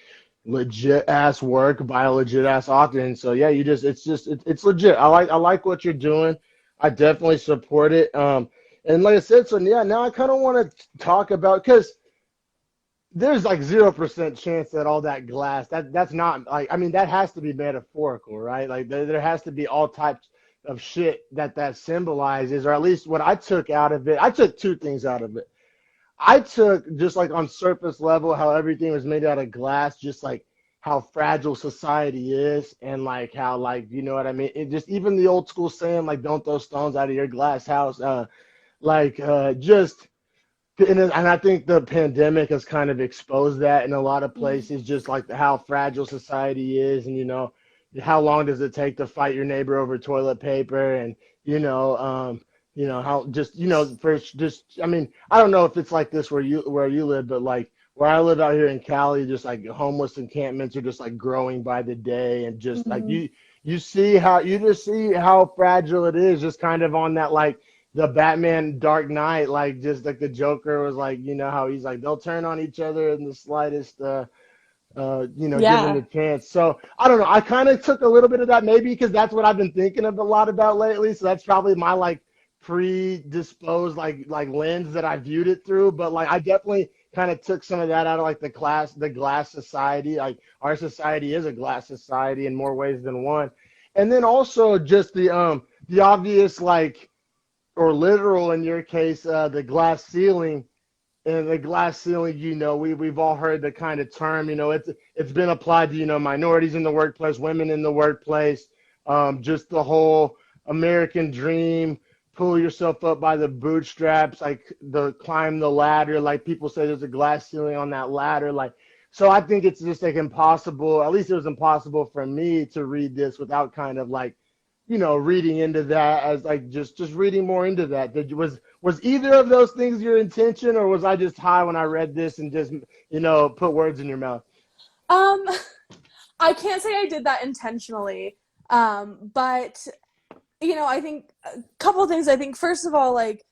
legit ass work by a legit ass author. And so yeah, it's legit. I like what you're doing. I definitely support it. And like I said, so yeah, now I kind of want to talk about because there's like 0% chance that all that glass that's not like, I mean, that has to be metaphorical, right? Like there has to be all types of shit that symbolizes, or at least what I took out of it. I took two things out of it. I took just like on surface level how everything was made out of glass, just like how fragile society is, and like how like what I mean. It just even the old school saying like don't throw stones out of your glass house. Just and I think the pandemic has kind of exposed that in a lot of places, just like how fragile society is, and how long does it take to fight your neighbor over toilet paper, and how just first just I mean I don't know if it's like this where you live, but like where I live out here in Cali, just like homeless encampments are just like growing by the day, and just like mhm. you just see how fragile it is, just kind of on that like the Batman Dark Knight, like just like the Joker was like, how he's like they'll turn on each other in the slightest given the Yeah. chance. So I don't know. I kind of took a little bit of that maybe because that's what I've been thinking of a lot about lately. So that's probably my like predisposed like lens that I viewed it through. But like I definitely kind of took some of that out of like the glass society. Like our society is a glass society in more ways than one. And then also just the obvious like or literal in your case, the glass ceiling. And the glass ceiling, we've all heard the kind of term, it's been applied to, minorities in the workplace, women in the workplace, just the whole American dream, pull yourself up by the bootstraps, like the climb the ladder, like people say there's a glass ceiling on that ladder, like so I think it's just like impossible, at least it was impossible for me to read this without kind of like, reading into that as like just reading more into that. Was either of those things your intention, or was I just high when I read this and just, put words in your mouth? Um, I can't say I did that intentionally, but I think a couple of things. I think first of all, like,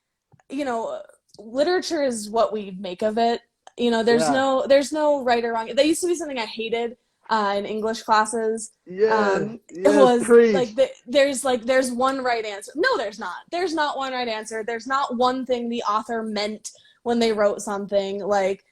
you know, literature is what we make of it. There's Yeah. no right or wrong. That used to be something I hated in English classes. Yes, It yes, was preach. like there's one right answer. No, there's not. There's not one right answer. There's not one thing the author meant when they wrote something. Like,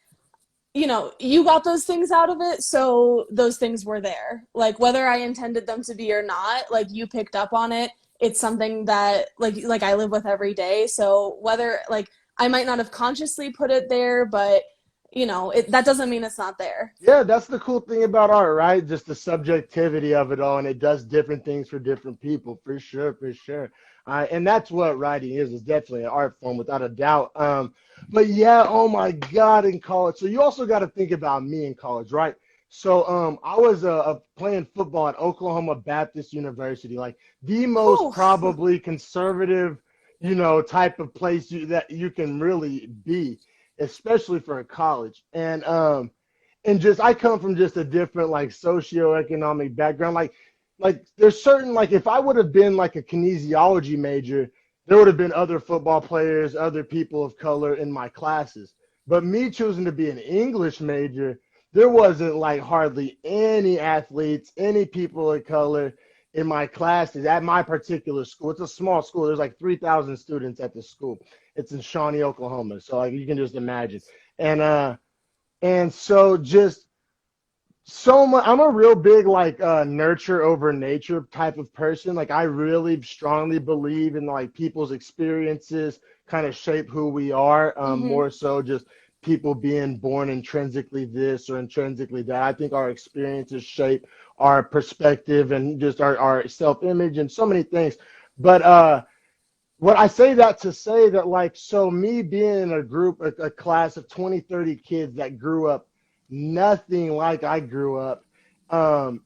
you got those things out of it, so those things were there. Like whether I intended them to be or not, like you picked up on it. It's something that like I live with every day. So whether like I might not have consciously put it there, but that doesn't mean it's not there. Yeah, that's the cool thing about art, right? Just the subjectivity of it all, and it does different things for different people, for sure, for sure. And that's what writing is. It's definitely an art form, without a doubt. But yeah, oh my God, in college. So you also got to think about me in college, right? So I was playing football at Oklahoma Baptist University, like the most Whew. probably conservative, type of place that you can really be, especially for a college. And just I come from just a different like socioeconomic background. Like there's certain like if I would have been like a kinesiology major, there would have been other football players, other people of color in my classes. But me choosing to be an English major, there wasn't like hardly any athletes, any people of color in my classes at my particular school. It's a small school. There's like 3,000 students at the school. It's in Shawnee, Oklahoma. So like you can just imagine. And so just so much, I'm a real big like nurture over nature type of person. Like I really strongly believe in like people's experiences kind of shape who we are, Hmm. more so just people being born intrinsically this or intrinsically that. I think our experiences shape our perspective and just our self-image and so many things. But what I say that to say that, like, so me being in a group, a class of 20, 30 kids that grew up nothing like I grew up,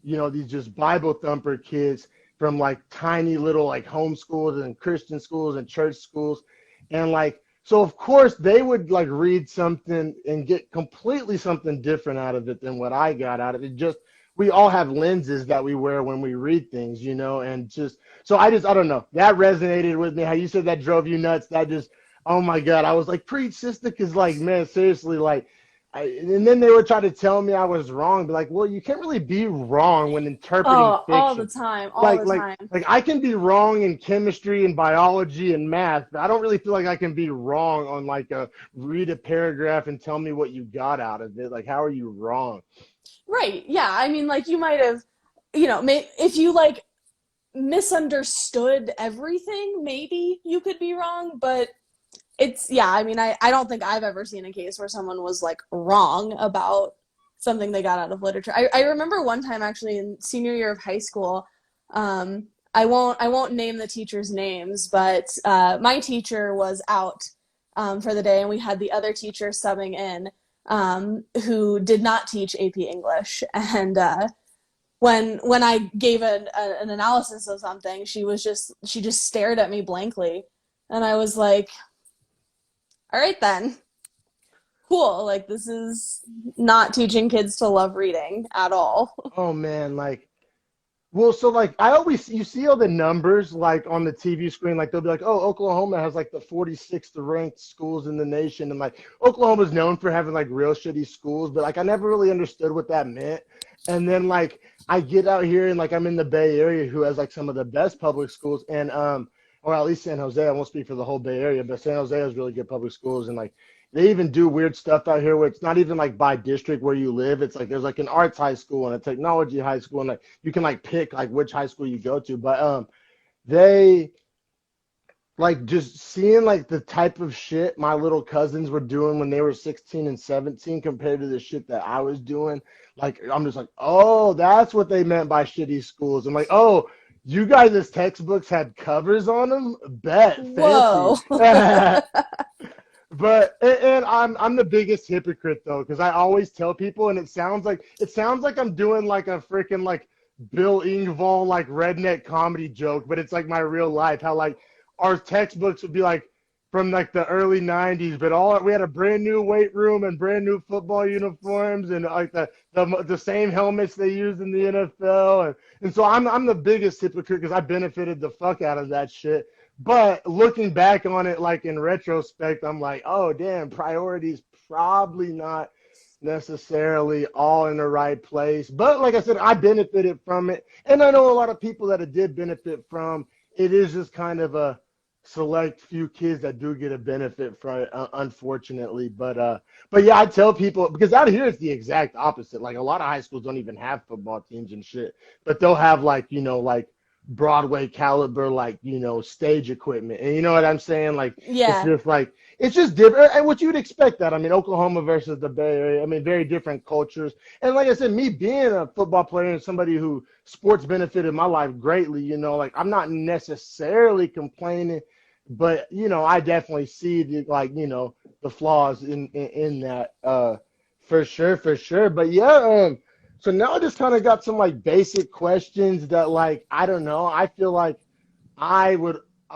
these just Bible thumper kids from like tiny little like home schools and Christian schools and church schools. And like, so of course they would like read something and get completely something different out of it than what I got out of it. Just, we all have lenses that we wear when we read things, and just, so I don't know. That resonated with me. How you said that drove you nuts. That just, oh my God. I was like, preach, sister, because like, man, seriously, like, and then they would try to tell me I was wrong, but like, well, you can't really be wrong when interpreting Oh, all the fiction. time, all Like, the like, time. like I can be wrong in chemistry and biology and math, but I don't really feel like I can be wrong on like a read a paragraph and tell me what you got out of it. Like, how are you wrong? Right. Yeah. I mean, like you might have, if you like misunderstood everything, maybe you could be wrong, but yeah, I mean, I don't think I've ever seen a case where someone was like wrong about something they got out of literature. I remember one time actually in senior year of high school, I won't name the teachers' names, but my teacher was out for the day, and we had the other teacher subbing in who did not teach AP English. And when I gave an analysis of something, she just stared at me blankly, and I was like, "All right then, cool. Like this is not teaching kids to love reading at all." Oh man, like, well, so like I always you see all the numbers like on the TV screen, like they'll be like, oh, Oklahoma has like the 46th ranked schools in the nation, and like Oklahoma's known for having like real shitty schools, but like I never really understood what that meant. And then like I get out here and like I'm in the Bay Area, who has like some of the best public schools, and or at least San Jose. I won't speak for the whole Bay Area, but San Jose has really good public schools, and like they even do weird stuff out here where it's not even like by district where you live. It's like there's like an arts high school and a technology high school, and like you can like pick like which high school you go to. But they like just seeing like the type of shit my little cousins were doing when they were 16 and 17 compared to the shit that I was doing. Like I'm just like, oh, that's what they meant by shitty schools. I'm like, oh, You guys' textbooks had covers on them? Bet Whoa. fancy. But and I'm the biggest hypocrite though, because I always tell people, and it sounds like I'm doing like a freaking like Bill Engvall like redneck comedy joke, but it's like my real life. How like our textbooks would be like from like the early '90s, but all we had a brand new weight room and brand new football uniforms and like the same helmets they used in the NFL, and so I'm the biggest hypocrite because I benefited the fuck out of that shit. But looking back on it, like in retrospect, I'm like, oh, damn, priorities probably not necessarily all in the right place. But like I said, I benefited from it. And I know a lot of people that it did benefit from. It is just kind of a select few kids that do get a benefit from it, unfortunately. But yeah, I tell people because out here it's the exact opposite. Like a lot of high schools don't even have football teams and shit, but they'll have like, like Broadway caliber, like, stage equipment. And you know what I'm saying? Like, Yeah. it's just different. And what you'd expect that. I mean, Oklahoma versus the Bay Area, I mean, very different cultures. And like I said, me being a football player and somebody who sports benefited my life greatly, like I'm not necessarily complaining, but, I definitely see the, like, the flaws in that, for sure, for sure. But yeah, so now I just kind of got some like basic questions that like I don't know. I feel like I've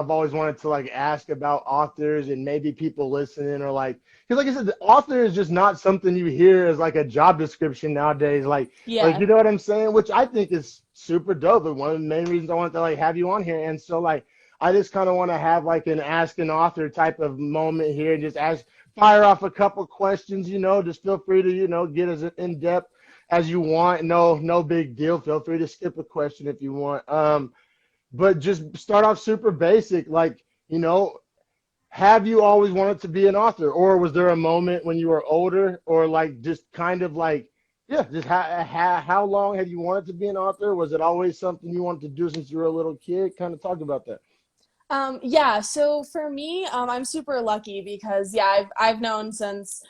always wanted to like ask about authors and maybe people listening or like because like I said, the author is just not something you hear as like a job description nowadays. Like Yeah. you know what I'm saying? Which I think is super dope. And one of the main reasons I wanted to like have you on here. And so like I just kind of want to have like an ask an author type of moment here and just fire off a couple questions, just feel free to, get as in depth as you want. No big deal. Feel free to skip a question if you want. But just start off super basic. Like, have you always wanted to be an author, or was there a moment when you were older, or like just kind of like, yeah, just how long had you wanted to be an author? Was it always something you wanted to do since you were a little kid? Kind of talk about that. Yeah, so for me, I'm super lucky because yeah, I've known since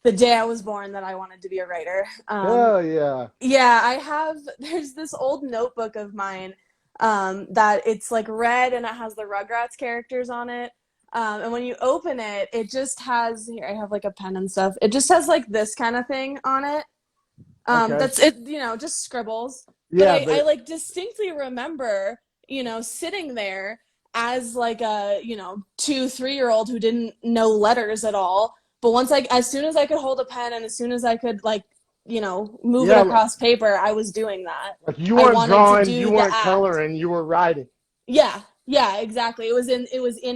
the day I was born that I wanted to be a writer. Hell yeah. Yeah, there's this old notebook of mine that it's like red and it has the Rugrats characters on it. And when you open it, it just has, here, I have like a pen and stuff. It just has like this kind of thing on it. Okay. That's it, just scribbles. But Yeah, I but like distinctly remember, sitting there as like a, 2, 3 year old who didn't know letters at all. But as soon as I could hold a pen and as soon as I could like, move it yeah, like, across paper, I was doing that. like you I weren't wanted to drawing, you do the weren't act. coloring, you were writing. Yeah, yeah, exactly. It was in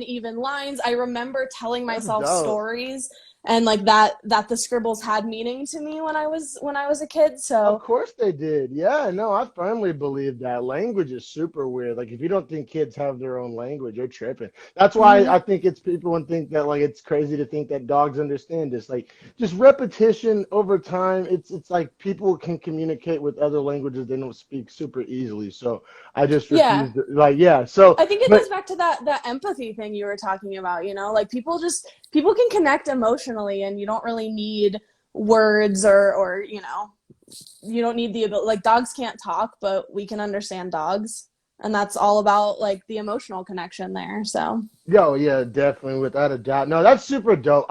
even lines. I remember telling That's myself dope. stories and like that the scribbles had meaning to me when I was a kid. Of So, course they did. Yeah, no, I firmly believe that. Language is super weird. Like if you don't think kids have their own language, you're tripping. That's why mhm. I think it's people and think that like it's crazy to think that dogs understand this. Like just repetition over time, it's like people can communicate with other languages they don't speak super easily. So I just Yeah. refuse to like yeah. So I think it but goes back to that empathy thing you were talking about, like people can connect emotionally and you don't really need words or you don't need the ability, like dogs can't talk, but we can understand dogs. And that's all about like the emotional connection there. So, yo, yeah, definitely without a doubt. No, that's super dope.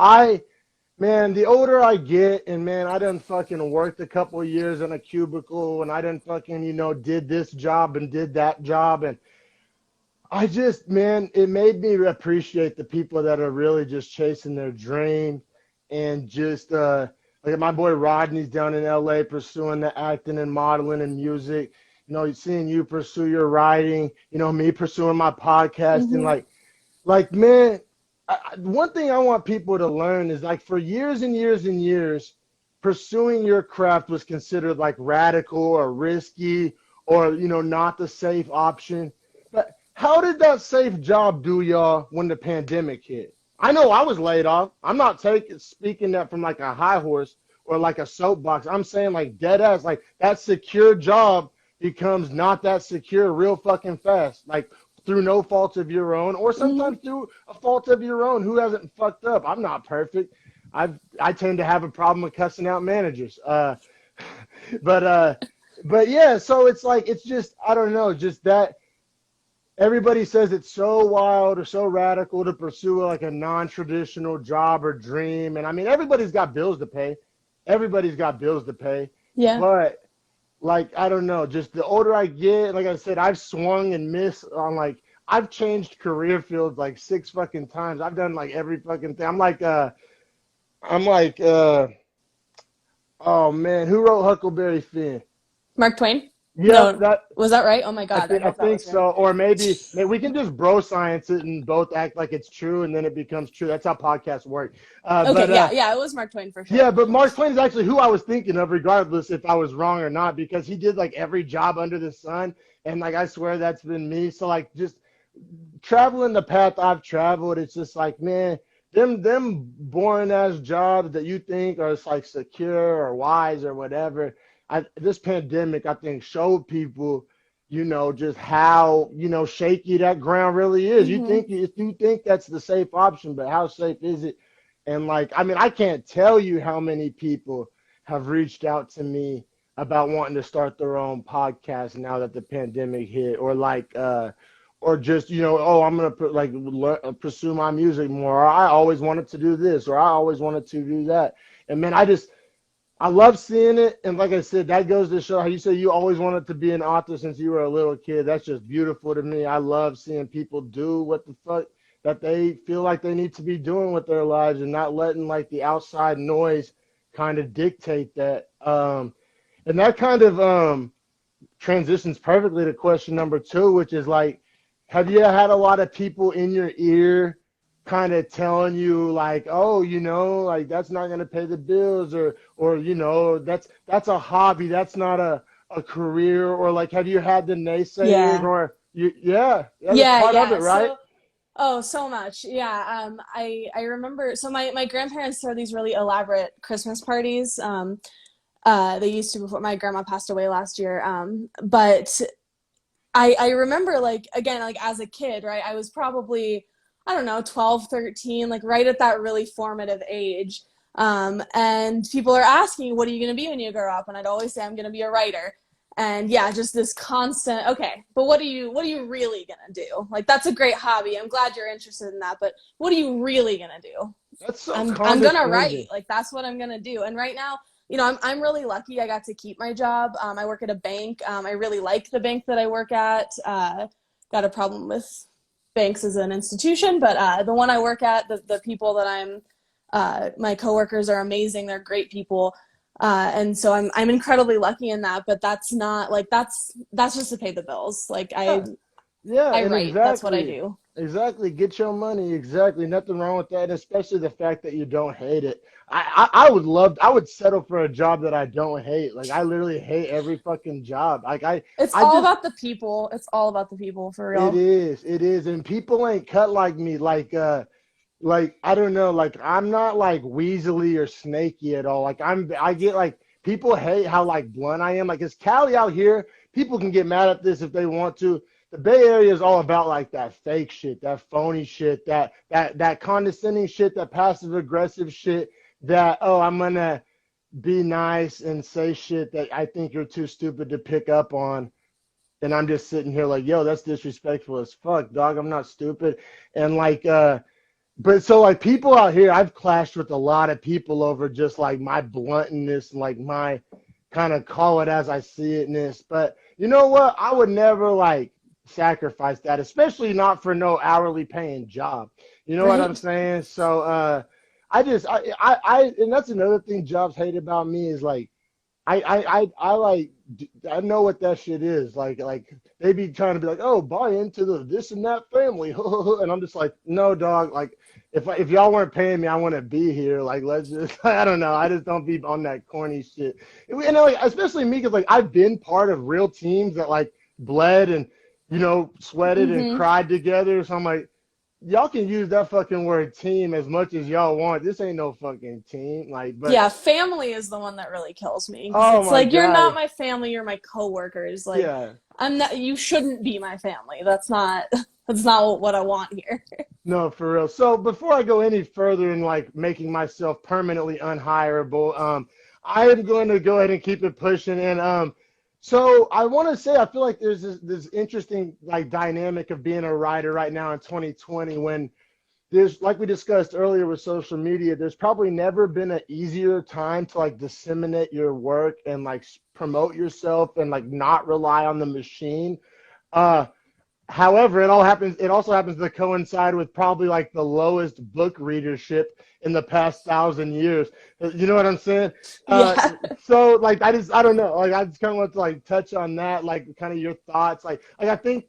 Man, the older I get, and man, I done fucking worked a couple of years in a cubicle, and I done fucking, did this job and did that job, and I just, man, it made me appreciate the people that are really just chasing their dream and just, like my boy Rodney's down in LA pursuing the acting and modeling and music. Seeing you pursue your writing, me pursuing my podcasting, mhm. like, man, one thing I want people to learn is like for years and years and years, pursuing your craft was considered like radical or risky or, not the safe option. But how did that safe job do y'all when the pandemic hit? I know I was laid off. I'm not speaking that from like a high horse or like a soapbox. I'm saying like dead ass, like that secure job becomes not that secure real fucking fast. Like through no fault of your own, or Mhm. sometimes through a fault of your own. Who hasn't fucked up? I'm not perfect. I tend to have a problem with cussing out managers. But uh, but yeah. So it's like it's just I don't know, just that. everybody says it's so wild or so radical to pursue like a non-traditional job or dream. And I mean, everybody's got bills to pay. Everybody's got bills to pay. Yeah. But like, I don't know, just the older I get, like I said, I've swung and missed on like, I've changed career fields like six fucking times. I've done like every fucking thing. I'm like, oh man, who wrote Huckleberry Finn? Mark Twain? Yep, No, that was that right? Oh my I God, I think I hope that think was right. so. Or maybe we can just bro science it and both act like it's true, and then it becomes true. That's how podcasts work. But Okay, yeah, yeah, it was Mark Twain for sure. yeah, but Mark Twain is actually who I was thinking of, regardless if I was wrong or not, because he did like every job under the sun, and like I swear that's been me. So like just traveling the path I've traveled, it's just like, man, them boring ass jobs that you think are just like secure or wise or whatever. This pandemic, I think, showed people, just how, shaky that ground really is. Hmm. You think that's the safe option, but how safe is it? And like, I mean, I can't tell you how many people have reached out to me about wanting to start their own podcast now that the pandemic hit, or just, oh, I'm gonna pursue my music more, or I always wanted to do this, or I always wanted to do that. And man, I love seeing it. And like I said, that goes to show how you say you always wanted to be an author since you were a little kid. That's just beautiful to me. I love seeing people do what the fuck that they feel like they need to be doing with their lives and not letting like the outside noise kind of dictate that. And that kind of transitions perfectly to question number two, which is like, have you had a lot of people in your ear kind of telling you like, oh, like that's not going to pay the bills, or that's a hobby, that's not a career, or like, have you had the naysayers, Yeah. or yeah, that's Yeah, part of it, yeah. right? So, oh, so much. Yeah. I remember. So my grandparents throw these really elaborate Christmas parties. They used to before my grandma passed away last year. But I remember like again like as a kid, right? I was probably I don't know 12, 13, like right at that really formative age. And people are asking, what are you going to be when you grow up? And I'd always say I'm going to be a writer. And yeah, just this constant, okay, but what are you really going to do? Like that's a great hobby. I'm glad you're interested in that, but what are you really going to do? That's so I'm gonna write. condescending. Like that's what I'm gonna do. And right now, I'm really lucky. I got to keep my job. I work at a bank. I really like the bank that I work at. Got a problem with banks as an institution, but the one I work at, the people that my coworkers are amazing. They're great people. And so I'm incredibly lucky in that, but that's not like that's just to pay the bills. Like I Yeah. Yeah, I and write. That's what I exactly. do. Exactly. Get your money. Exactly. Nothing wrong with that. And especially the fact that you don't hate it. I would settle for a job that I don't hate. Like I literally hate every fucking job. It's I all just, about the people. It's all about the people for it real. is. It is. And people ain't cut like me. Like I don't know, like I'm not like weaselly or snaky at all. I get like people hate how like blunt I am. Like it's Cali out here. People can get mad at this if they want to. The Bay Area is all about like that fake shit, that phony shit, that condescending shit, that passive aggressive shit. That, oh, I'm gonna be nice and say shit that I think you're too stupid to pick up on, and I'm just sitting here like, yo, that's disrespectful as fuck, dog. I'm not stupid, and but so like people out here, I've clashed with a lot of people over just like my bluntness and like my kind of call it as I see itness. But you know what? I would never like sacrifice that, especially not for no hourly paying job. You know what I'm Right? saying? So and that's another thing jobs hate about me is like I like I know what that shit is. Like they be trying to be like, oh, buy into the this and that family, and I'm just like, no, dog. Like if y'all weren't paying me, I wouldn't be here. Like let's just I don't know. I just don't be on that corny shit. Like, especially me, because like I've been part of real teams that like bled and sweated and Hmm. cried together. So I'm like, y'all can use that fucking word team as much as y'all want. This ain't no fucking team. Like, but Yeah, family is the one that really kills me because oh it's my like you're not god, my family, you're my coworkers. Like yeah. I'm not. You shouldn't be my family. That's not. That's not what I want here. No, for real. So before I go any further in like making myself permanently unhireable, I am going to go ahead and keep it pushing. And So I want to say I feel like there's this interesting like dynamic of being a writer right now in 2020 when there's like we discussed earlier with social media, there's probably never been an easier time to like disseminate your work and like promote yourself and like not rely on the machine. Uh, However, it also happens to coincide with probably like the lowest book readership in the past 1,000 years. You know what I'm saying? Uh, Yeah. so like I don't know. Like I just kind of want to like touch on that, like kind of your thoughts. Like I think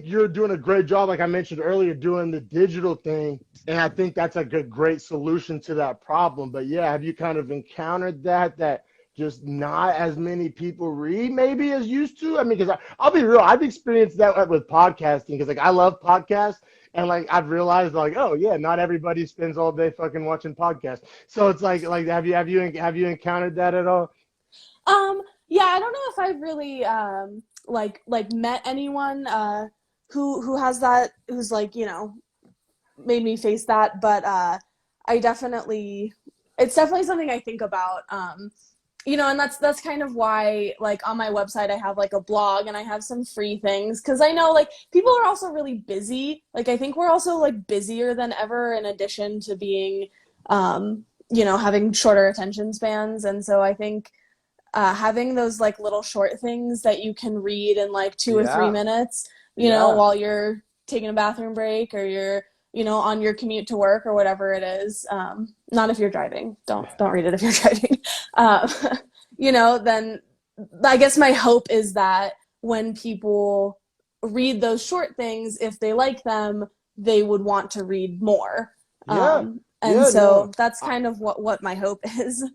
you're doing a great job, like I mentioned earlier, doing the digital thing, and I think that's a great solution to that problem. But yeah, have you kind of encountered that just not as many people read maybe as used to? I mean, because I'll be real, I've experienced that with podcasting because like I love podcasts, and like I've realized like oh yeah, not everybody spends all day fucking watching podcasts. So it's like have you encountered that at all? Yeah, I don't know if I've really like met anyone who has that, who's like, made me face that, but I definitely it's definitely something I think about. And that's kind of why, like, on my website I have like a blog and I have some free things because I know like people are also really busy. Like I think we're also like busier than ever in addition to being having shorter attention spans. And so I think having those like little short things that you can read in like 2 or 3 Yeah, minutes, yeah, while you're taking a bathroom break or you're, on your commute to work or whatever it is. Not if you're driving. Don't read it if you're driving. Um, then I guess my hope is that when people read those short things, if they like them, they would want to read more. yeah, And yeah. No. so that's kind of what my hope is.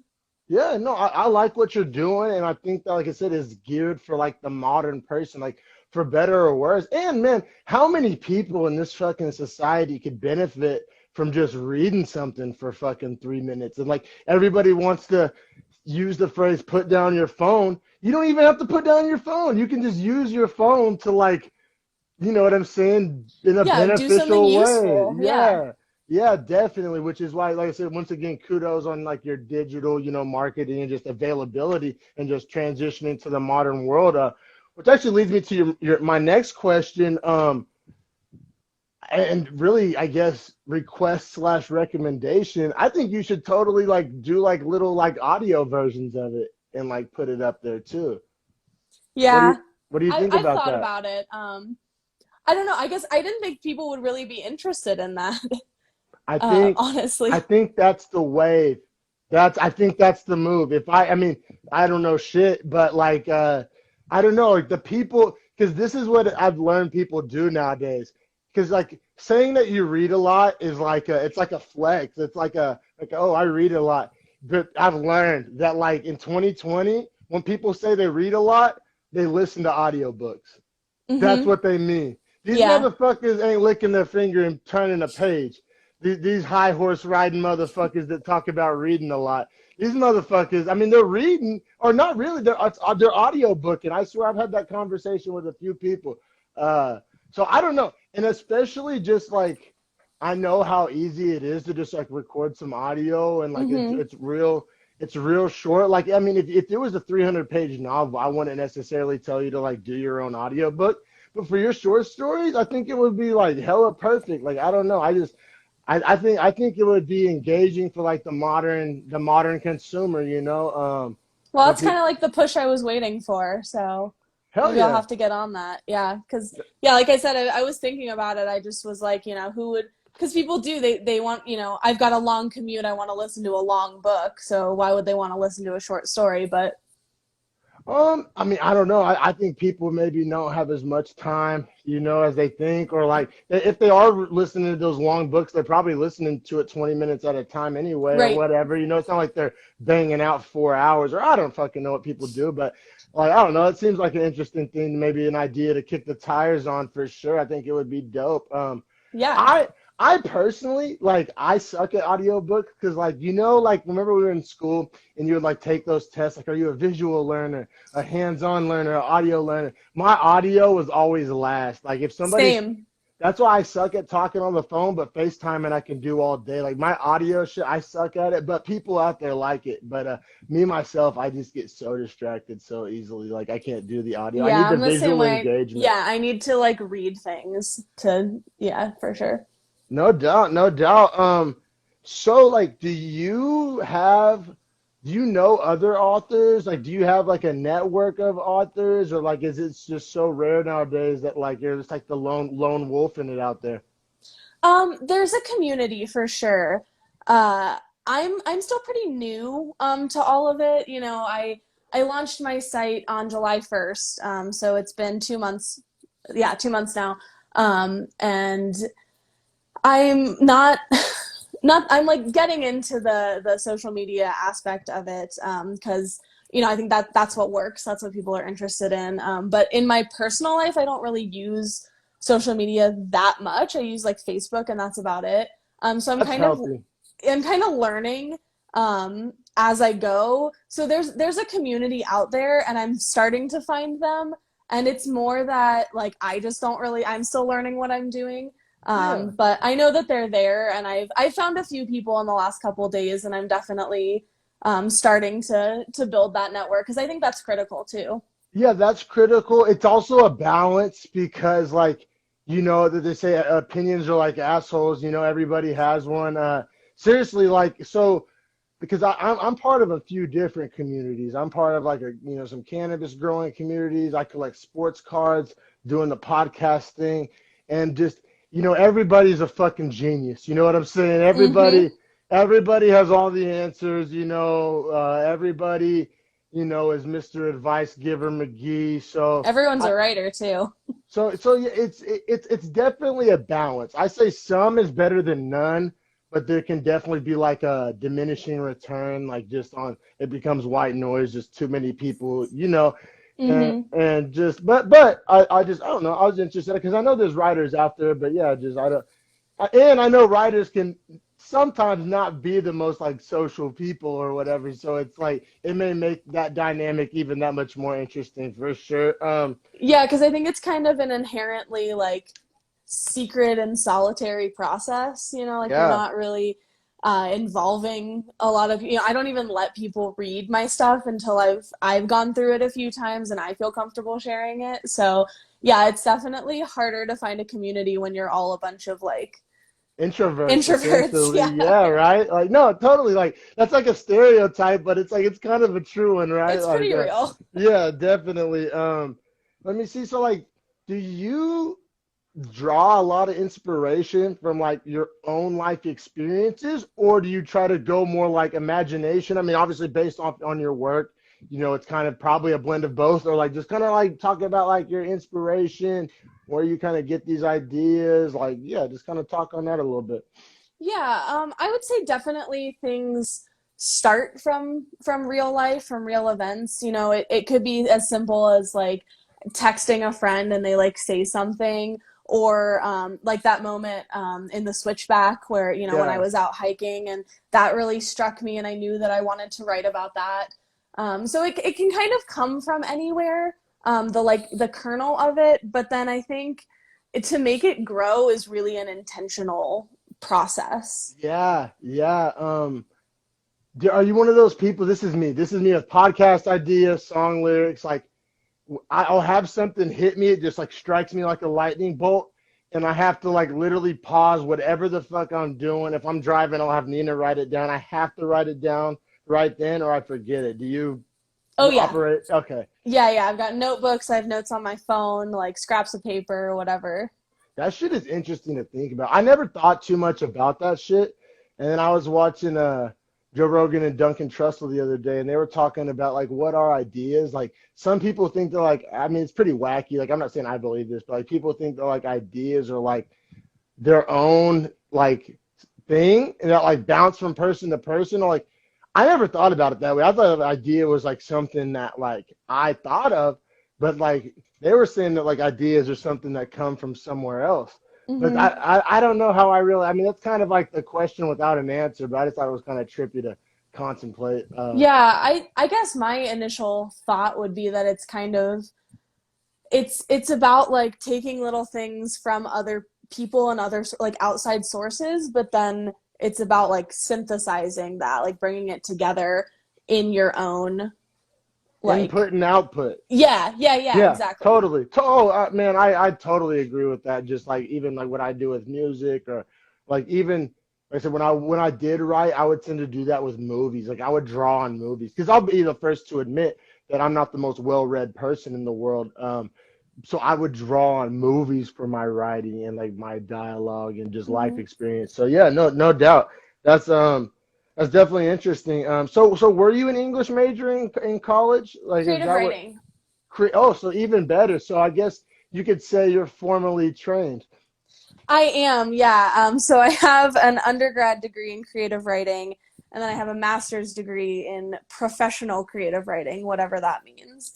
Yeah, no, I like what you're doing, and I think that, like I said, is geared for like the modern person, like for better or worse. And man, how many people in this fucking society could benefit from just reading something for fucking 3 minutes? And like everybody wants to use the phrase "put down your phone." You don't even have to put down your phone. You can just use your phone to like you know what I'm saying? In a Yeah, do something beneficial way. useful. Yeah. Yeah. Yeah, definitely. Which is why, like I said, once again, kudos on like your digital, marketing and just availability and just transitioning to the modern world. Which actually leads me to your my next question. And really, I guess request slash recommendation. I think you should totally like do like little like audio versions of it and like put it up there too. What do you Yeah. what do you think I've about thought that? about it. I don't know. I guess I didn't think people would really be interested in that, I think I honestly. think that's the way. I think that's the move. I mean, I don't know shit, but like I don't know, like the people because this is what I've learned people do nowadays. Because like saying that you read a lot is like it's like a flex. It's like oh, I read a lot. But I've learned that like in 2020, when people say they read a lot, they listen to audiobooks. That's Hmm. what they mean. These Yeah. motherfuckers ain't licking their finger and turning a page. These high horse riding motherfuckers that talk about reading a lot. These motherfuckers, I mean, they're reading or not really. They're audio booking. I swear I've had that conversation with a few people. So I don't know, and especially just like I know how easy it is to just like record some audio and like Hmm. it's real short. Like I mean, if it was a 300-page novel, I wouldn't necessarily tell you to like do your own audiobook. But for your short stories, I think it would be like hella perfect. Like I don't know, I think it would be engaging for like the modern consumer. Well, When that's kind people, of like the push I was waiting for. So hell maybe I'll yeah, have to get on that. Yeah. Because, yeah, like I said, I was thinking about it. I just was like, who would, because people do, they want, I've got a long commute. I want to listen to a long book. So why would they want to listen to a short story? But I mean, I don't know. I think people maybe don't have as much time, as they think, or like if they are listening to those long books, they're probably listening to it 20 minutes at a time anyway, or right. whatever. It's not like they're banging out 4 hours, or I don't fucking know what people do, but like I don't know. It seems like an interesting thing, maybe an idea to kick the tires on for sure. I think it would be dope. Yeah. I I personally like I suck at audiobooks because like like remember we were in school and you would like take those tests like are you a visual learner, a hands-on learner, an audio learner? My audio was always last. Like if somebody's Same. That's why I suck at talking on the phone, but FaceTime and I can do all day. Like my audio shit, I suck at it, but people out there like it. But me myself, I just get so distracted so easily. Like I can't do the audio. I Yeah, need the I'm the same visual way. engagement. Yeah, I need to like read things to, yeah, for sure. No doubt, no doubt. So like, do you know other authors? Like, do you have like a network of authors, or like, is it just so rare nowadays that like you're just like the lone wolf in it out there? There's a community for sure. I'm still pretty new to all of it. You know, I launched my site on July 1st. So it's been 2 months. Yeah, 2 months now. And I'm not not I'm like getting into the social media aspect of it because you know I think that that's what works. That's what people are interested in. But in my personal life, I don't really use social media that much. I use like Facebook, and that's about it. So That's healthy. I'm kind of learning as I go. So there's a community out there, and I'm starting to find them. And it's more that like I just don't really. I'm still learning what I'm doing. Yeah. But I know that they're there, and I've found a few people in the last couple of days, and I'm definitely starting to build that network because I think that's critical too. Yeah, that's critical. It's also a balance because, like, you know, that they say opinions are like assholes. You know, everybody has one. Seriously, like, so because I'm part of a few different communities. I'm part of like some cannabis growing communities. I collect sports cards, doing the podcast thing, and just everybody's a fucking genius. You know what I'm saying? Mm-hmm. Everybody has all the answers. Everybody is Mr. Advice Giver McGee. So Everyone's I a writer too. so yeah, it's definitely a balance. I say some is better than none, but there can definitely be like a diminishing return, like just on it becomes white noise, just too many people, Mm-hmm. and just but I don't know. I was interested because I know there's writers out there, but yeah, just I don't. And I know writers can sometimes not be the most like social people or whatever, so it's like it may make that dynamic even that much more interesting for sure. Yeah, because I think it's kind of an inherently like secret and solitary process. You know, like you're Yeah. not really involving a lot of I don't even let people read my stuff until I've gone through it a few times and I feel comfortable sharing it. So yeah, it's definitely harder to find a community when you're all a bunch of like Introverts, introverts. essentially. Yeah, Yeah, right? Like, no, totally. Like, that's like a stereotype, but it's like, it's kind of a true one, right? it's Like, pretty real. yeah, definitely. Let me see. So, like, do you draw a lot of inspiration from like your own life experiences, or do you try to go more like imagination? I mean, obviously, based off on your work, it's kind of probably a blend of both, or like just kind of like talking about like your inspiration, where you kind of get these ideas. Like, yeah, just kind of talk on that a little bit. Yeah, I would say definitely things start from real life, from real events. You know, it could be as simple as like texting a friend and they like say something, or like that moment in the switchback where, when I Yeah. was out hiking and that really struck me and I knew that I wanted to write about that. So it can kind of come from anywhere, the kernel of it, but then I think to make it grow is really an intentional process. Yeah, yeah. Are you one of those people? This is me. This is me with podcast ideas, song lyrics. Like, I'll have something hit me. It just like strikes me like a lightning bolt, and I have to like literally pause whatever the fuck I'm doing. If I'm driving, I'll have Nina write it down. I have to write it down right then, or I forget it. Do you Oh yeah. operate? Okay, Yeah, I've got notebooks, I have notes on my phone, like scraps of paper, whatever. that shit is interesting to think about. I never thought too much about that shit, and then I was watching Joe Rogan and Duncan Trussell the other day, and they were talking about like what are ideas. Like some people think they're like, I mean, it's pretty wacky. Like I'm not saying I believe this, but like people think they're like ideas or like their own like thing and that like bounce from person to person. Or like I never thought about it that way. I thought the idea was like something that like I thought of, but like they were saying that like ideas are something that come from somewhere else. But Hmm. I don't know how I really. I mean, that's kind of like the question without an answer. But I just thought it was kind of trippy to contemplate. Yeah, I guess my initial thought would be that it's kind of it's about like taking little things from other people and other like outside sources, but then it's about like synthesizing that, like bringing it together in your own like Input and output. yeah, Yeah, exactly. totally. Oh, man, I totally agree with that. Just like even like what I do with music, or like even like I said, when I did write, I would tend to do that with movies. Like I would draw on movies because I'll be the first to admit that I'm not the most well-read person in the world. So I would draw on movies for my writing and like my dialogue and just life Hmm. experience. So yeah, no doubt. That's that's definitely interesting. So were you an English major in college? Like, is Creative that what? writing. Oh, so even better. So I guess you could say you're formally trained. I am, yeah. So I have an undergrad degree in creative writing, and then I have a master's degree in professional creative writing, whatever that means.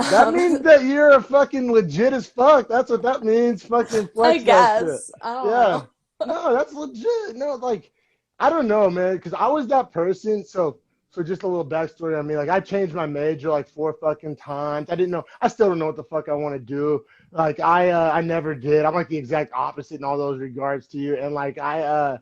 That means Um, that you're a fucking legit as fuck. That's what that means. Fucking I flex that shit. guess. I don't Yeah. know. No, that's legit. No, like I don't know, man, because I was that person. So just a little backstory on me. Like I changed my major like 4 fucking times. I didn't know. I still don't know what the fuck I want to do. Like I never did. I'm like the exact opposite in all those regards to you. And like I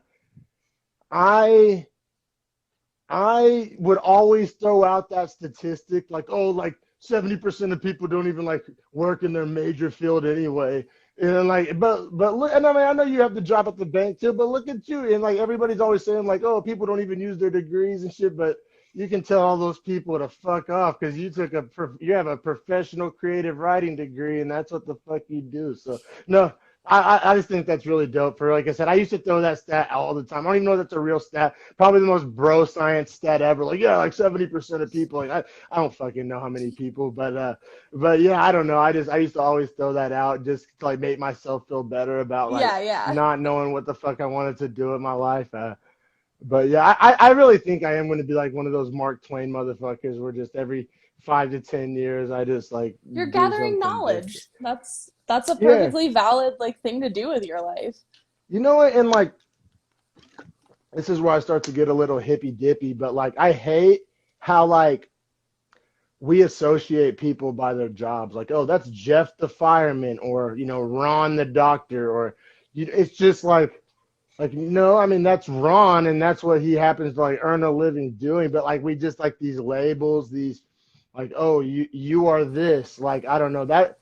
I would always throw out that statistic like, oh, like 70% of people don't even like work in their major field anyway. And like, but look, and I mean, I know you have the job at the bank too, but look at you. And like, everybody's always saying like, oh, people don't even use their degrees and shit. But you can tell all those people to fuck off because you have a professional creative writing degree, and that's what the fuck you do. So no, I just think that's really dope. For like I said, I used to throw that stat out all the time. I don't even know if that's a real stat. Probably the most bro science stat ever. Like yeah, like 70% of people. Like I don't fucking know how many people, but yeah, I don't know. I used to always throw that out just to like make myself feel better about like Yeah, yeah. not knowing what the fuck I wanted to do in my life. But yeah, I really think I am going to be like one of those Mark Twain motherfuckers where just every 5 to 10 years I just like You're do gathering something different. knowledge. That's a Yeah, perfectly valid like thing to do with your life. you know what? And like this is where I start to get a little hippy dippy, but like I hate how like we associate people by their jobs. Like, oh, that's Jeff the fireman, or Ron the doctor, or it's just like no, I mean that's Ron, and that's what he happens to like earn a living doing. But like we just like these labels, these like, oh, you are this. Like I don't know that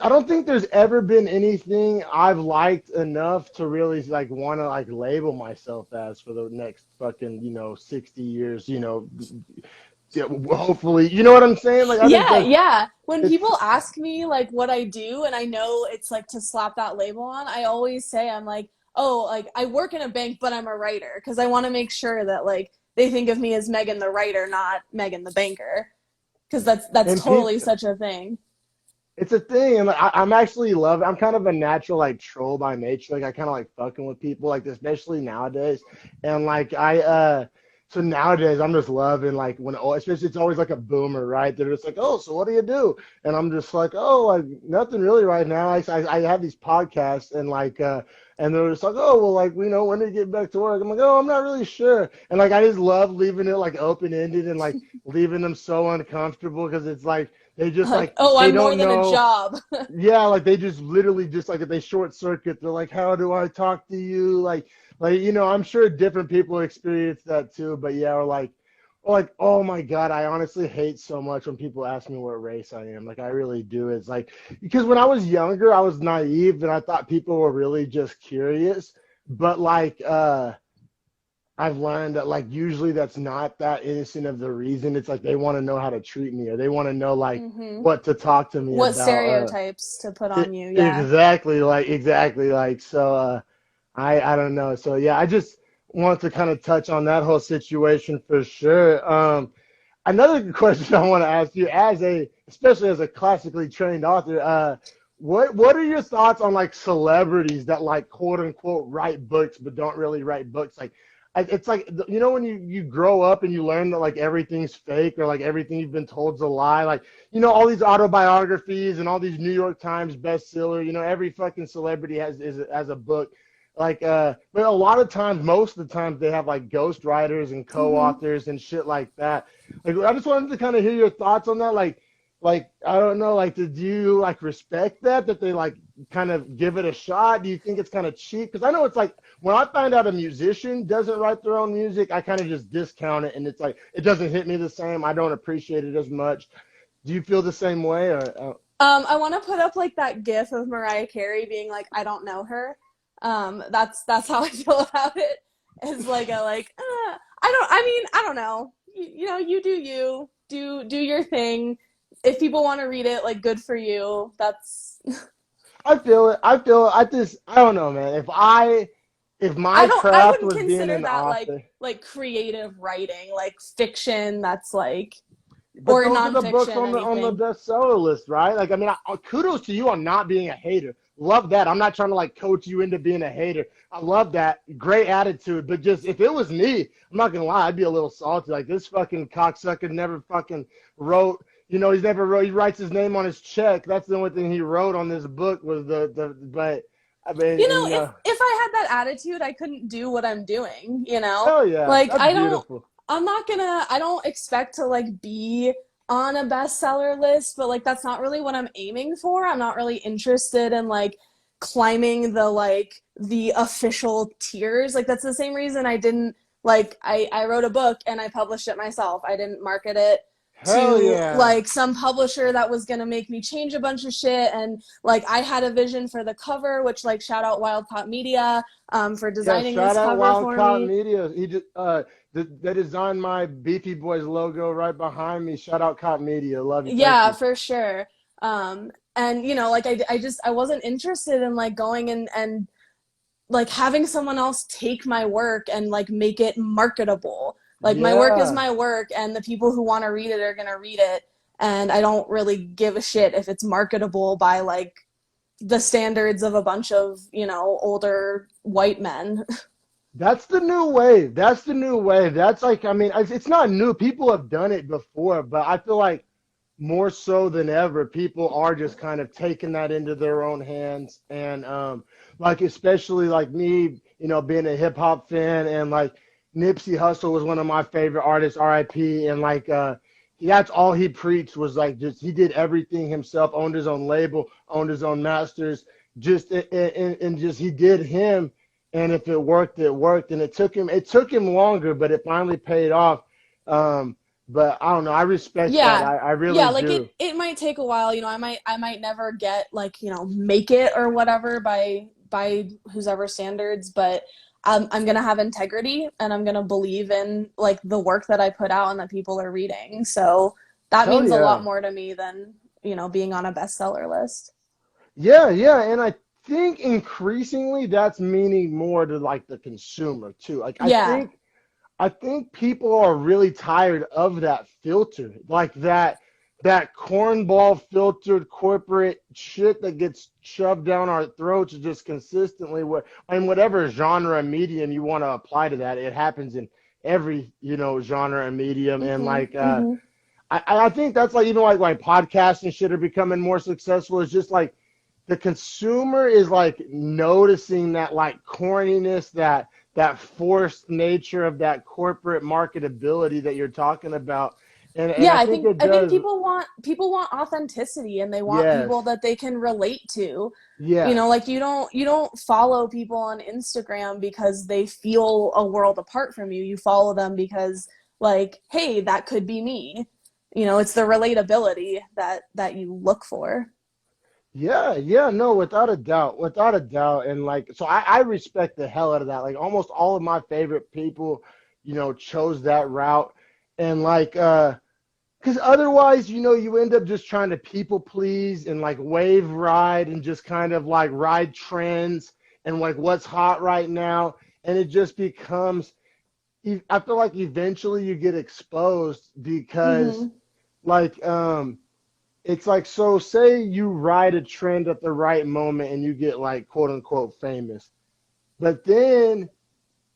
I don't think there's ever been anything I've liked enough to really like want to like label myself as for the next fucking 60 years. Yeah, hopefully, you know what I'm saying. Like I think Yeah, that's yeah. When it's people ask me like what I do and I know it's like to slap that label on, I always say I'm like, "Oh, like I work in a bank, but I'm a writer," because I want to make sure that like they think of me as Megan the writer, not Megan the banker, because that's and totally people such a thing. it's a thing, and like, I'm actually love. I'm kind of a natural like troll by nature. Like I kind of like fucking with people, like especially nowadays. And like so nowadays I'm just loving like when especially it's always like a boomer, right? They're just like, oh, so what do you do? And I'm just like, oh, like nothing really right now. I have these podcasts and like and they're just like, oh, well, like when do you get back to work? I'm like, oh, I'm not really sure. And like I just love leaving it like open ended and like leaving them so uncomfortable because it's like they just Like, like "Oh, they I'm more don't than a know. job." Yeah, like they just literally just like if they short circuit, they're like, how do I talk to you? Like I'm sure different people experience that too, but yeah, or like, oh my God, I honestly hate so much when people ask me what race I am. Like I really do. It's like because when I was younger, I was naive and I thought people were really just curious. But like I've learned that like usually that's not that innocent of the reason. It's like they want to know how to treat me or they want to know like Hmm. what to talk to me What about. stereotypes to put on you? Yeah. Exactly like so I don't know. So yeah, I just want to kind of touch on that whole situation for sure. Another question I want to ask you especially as a classically trained author, what are your thoughts on like celebrities that like quote unquote write books but don't really write books? Like it's like when you grow up and you learn that like everything's fake or like everything you've been told's a lie. Like all these autobiographies and all these New York Times bestseller. Every fucking celebrity has a book. Like but a lot of times, most of the times they have like ghost writers and Hmm. co-authors and shit like that. Like I just wanted to kind of hear your thoughts on that. Like like I don't know, like did you like respect that they like kind of give it a shot? Do you think it's kind of cheap? Because I know it's like when I find out a musician doesn't write their own music, I kind of just discount it, and it's like it doesn't hit me the same. I don't appreciate it as much. Do you feel the same way? Or I want to put up like that gif of Mariah Carey being like, I don't know her. That's how I feel about it. It's like a like, I don't. I mean, I don't know. You know, you do you. Do your thing. If people want to read it, like, good for you. That's. I feel it. I feel it. I don't know, man. If I my don't. I craft wouldn't was being consider an that author. like creative writing, like fiction. That's like But or those are the books nonfiction, on the anything. bestseller list, right? Like, I mean, kudos to you on not being a hater. Love that. I'm not trying to like coach you into being a hater. I love that. Great attitude. But just if it was me, I'm not gonna lie, I'd be a little salty. Like this fucking cocksucker never fucking wrote. You know, he's never wrote. He writes his name on his check. That's the only thing he wrote on this book was the. But I mean, You and know, if I had that attitude, I couldn't do what I'm doing, you know? hell yeah, Like that's I don't beautiful. I'm not gonna I don't expect to like be on a bestseller list, but like that's not really what I'm aiming for. I'm not really interested in like climbing the official tiers. Like that's the same reason I didn't like I wrote a book and I published it myself. I didn't market it Hell to yeah. like some publisher that was going to make me change a bunch of shit. And like I had a vision for the cover, which like shout out Wildcott Media for Yeah, designing shout this out cover for Wildcott me. Media. He just they designed my Beefy Boys logo right behind me. Shout out Cott Media. Love you. Thank Yeah, you. for sure. And you know, like I just I wasn't interested in like going and like having someone else take my work and like make it marketable. Like my work is Yeah. my work and the people who want to read it are going to read it, and I don't really give a shit if it's marketable by like the standards of a bunch of, you know, older white men. That's the new wave. That's the new wave. That's like, I mean, it's not new. People have done it before, but I feel like more so than ever, people are just kind of taking that into their own hands. And like, especially like me, you know, being a hip hop fan and like Nipsey Hussle was one of my favorite artists, RIP. And like, that's all he preached was like just he did everything himself, owned his own label, owned his own masters, just and just he did him. And if it worked, it worked. And it took him longer, but it finally paid off. Um, but I don't know. I respect that. Yeah. I really Yeah, like do. it might take a while, you know, I might never get like, you know, make it or whatever by whose ever standards, but I'm gonna have integrity and I'm gonna believe in like the work that I put out and that people are reading. So that Hell means a lot yeah. more to me than, you know, being on a bestseller list. Yeah, yeah. And I think increasingly that's meaning more to like the consumer too. Like Yeah. I think people are really tired of that filter, like that cornball filtered corporate shit that gets shoved down our throats just consistently. What in whatever genre and medium you want to apply to that, it happens in every genre and medium. And Mhm. like Mhm. I think that's like even like podcasts and shit are becoming more successful. It's just like the consumer is like noticing that like corniness, that forced nature of that corporate marketability that you're talking about. And Yeah, I I think think it I think does. people want authenticity and they want people Yes. that they can relate to. You know, Yes. like you don't follow people on Instagram because they feel a world apart from you. You follow them because like, hey, that could be me. You know, it's the relatability that you look for. Yeah, yeah, no, without a doubt, without a doubt. And like, so I respect the hell out of that. Like almost all of my favorite people, chose that route. And like, because otherwise, you end up just trying to people please and like wave ride and just kind of like ride trends and like what's hot right now. And it just becomes, I feel like eventually you get exposed because Mhm. like, it's like, so say you ride a trend at the right moment and you get like quote unquote famous, but then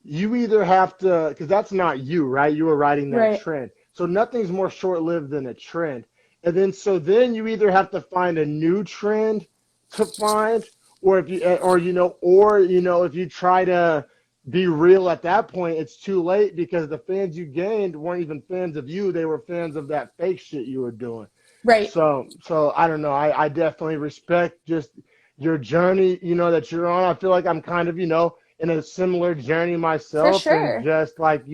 you either have to, because that's not you, right? You were riding that Right. trend. So nothing's more short-lived than a trend. And then you either have to find a new trend to find, or if you if you try to be real at that point, it's too late because the fans you gained weren't even fans of you. They were fans of that fake shit you were doing. Right. So I don't know. I definitely respect just your journey, that you're on. I feel like I'm kind of, in a similar journey For myself, and sure. just like,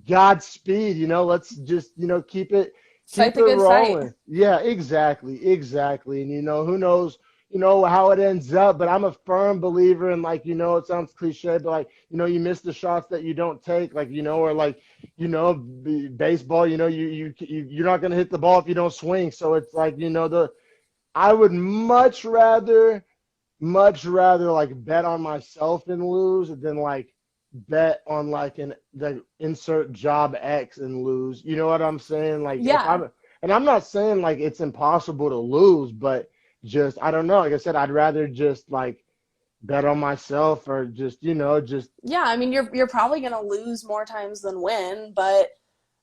Godspeed, let's just, Fight keep the it good fight. rolling. Yeah, exactly, exactly. And who knows, how it ends up, but I'm a firm believer in, like, it sounds cliche, but like, you miss the shots that you don't take, like, or like, baseball, you're not going to hit the ball if you don't swing. So it's like, I would much rather like bet on myself and lose than like bet on like the insert job X and lose. You know what I'm saying? Like if Yeah. I'm not saying like it's impossible to lose, but just I don't know. Like I said, I'd rather just like bet on myself or just, just Yeah, I mean you're probably gonna lose more times than win, but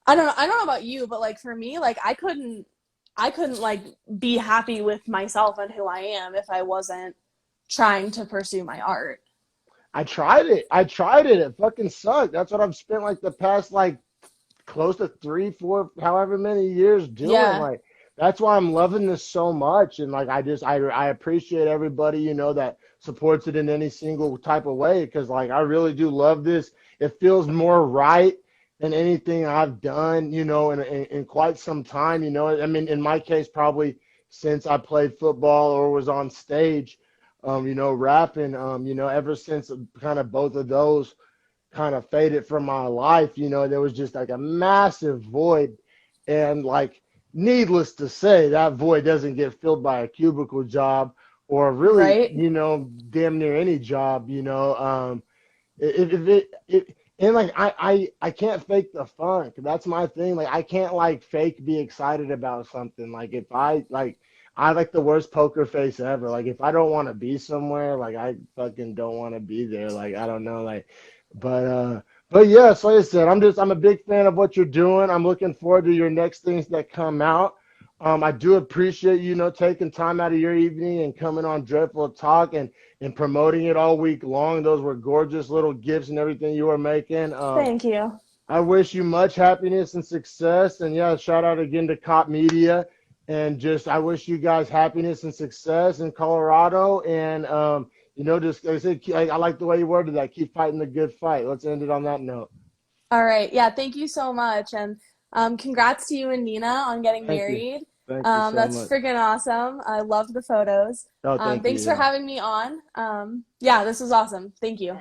I don't know about you, but like for me, like I couldn't like be happy with myself and who I am if I wasn't trying to pursue my art. I tried it. I tried it. It fucking sucked. That's what I've spent like the past like close to 3, 4, however many years doing. Yeah. Like that's why I'm loving this so much, and like I appreciate everybody that supports it in any single type of way because like I really do love this. It feels more right than anything I've done, in quite some time. I mean, in my case, probably since I played football or was on stage, rapping, ever since kind of both of those kind of faded from my life, there was just like a massive void. And like, needless to say, that void doesn't get filled by a cubicle job or really, Right? damn near any job, if and like I can't fake the funk. That's my thing. Like I can't like fake be excited about something. Like if I like the worst poker face ever. Like if I don't want to be somewhere, like I fucking don't want to be there. Like I don't know, like but yes, like I said, I'm a big fan of what you're doing. I'm looking forward to your next things that come out. I do appreciate taking time out of your evening and coming on Dreadful Talk and promoting it all week long. Those were gorgeous little gifts and everything you were making. Thank you. I wish you much happiness and success. And yeah, shout out again to Cop Media. And just I wish you guys happiness and success in Colorado. And just like I said, I like the way you worded that. Keep fighting the good fight. Let's end it on that note. All right. Yeah, thank you so much. And congrats to you and Nina on getting Thank you. married. Thank you so That's much. freaking awesome. I loved the photos. Oh, thank you. Thanks for Yeah. having me on. Yeah, this was awesome. Thank you.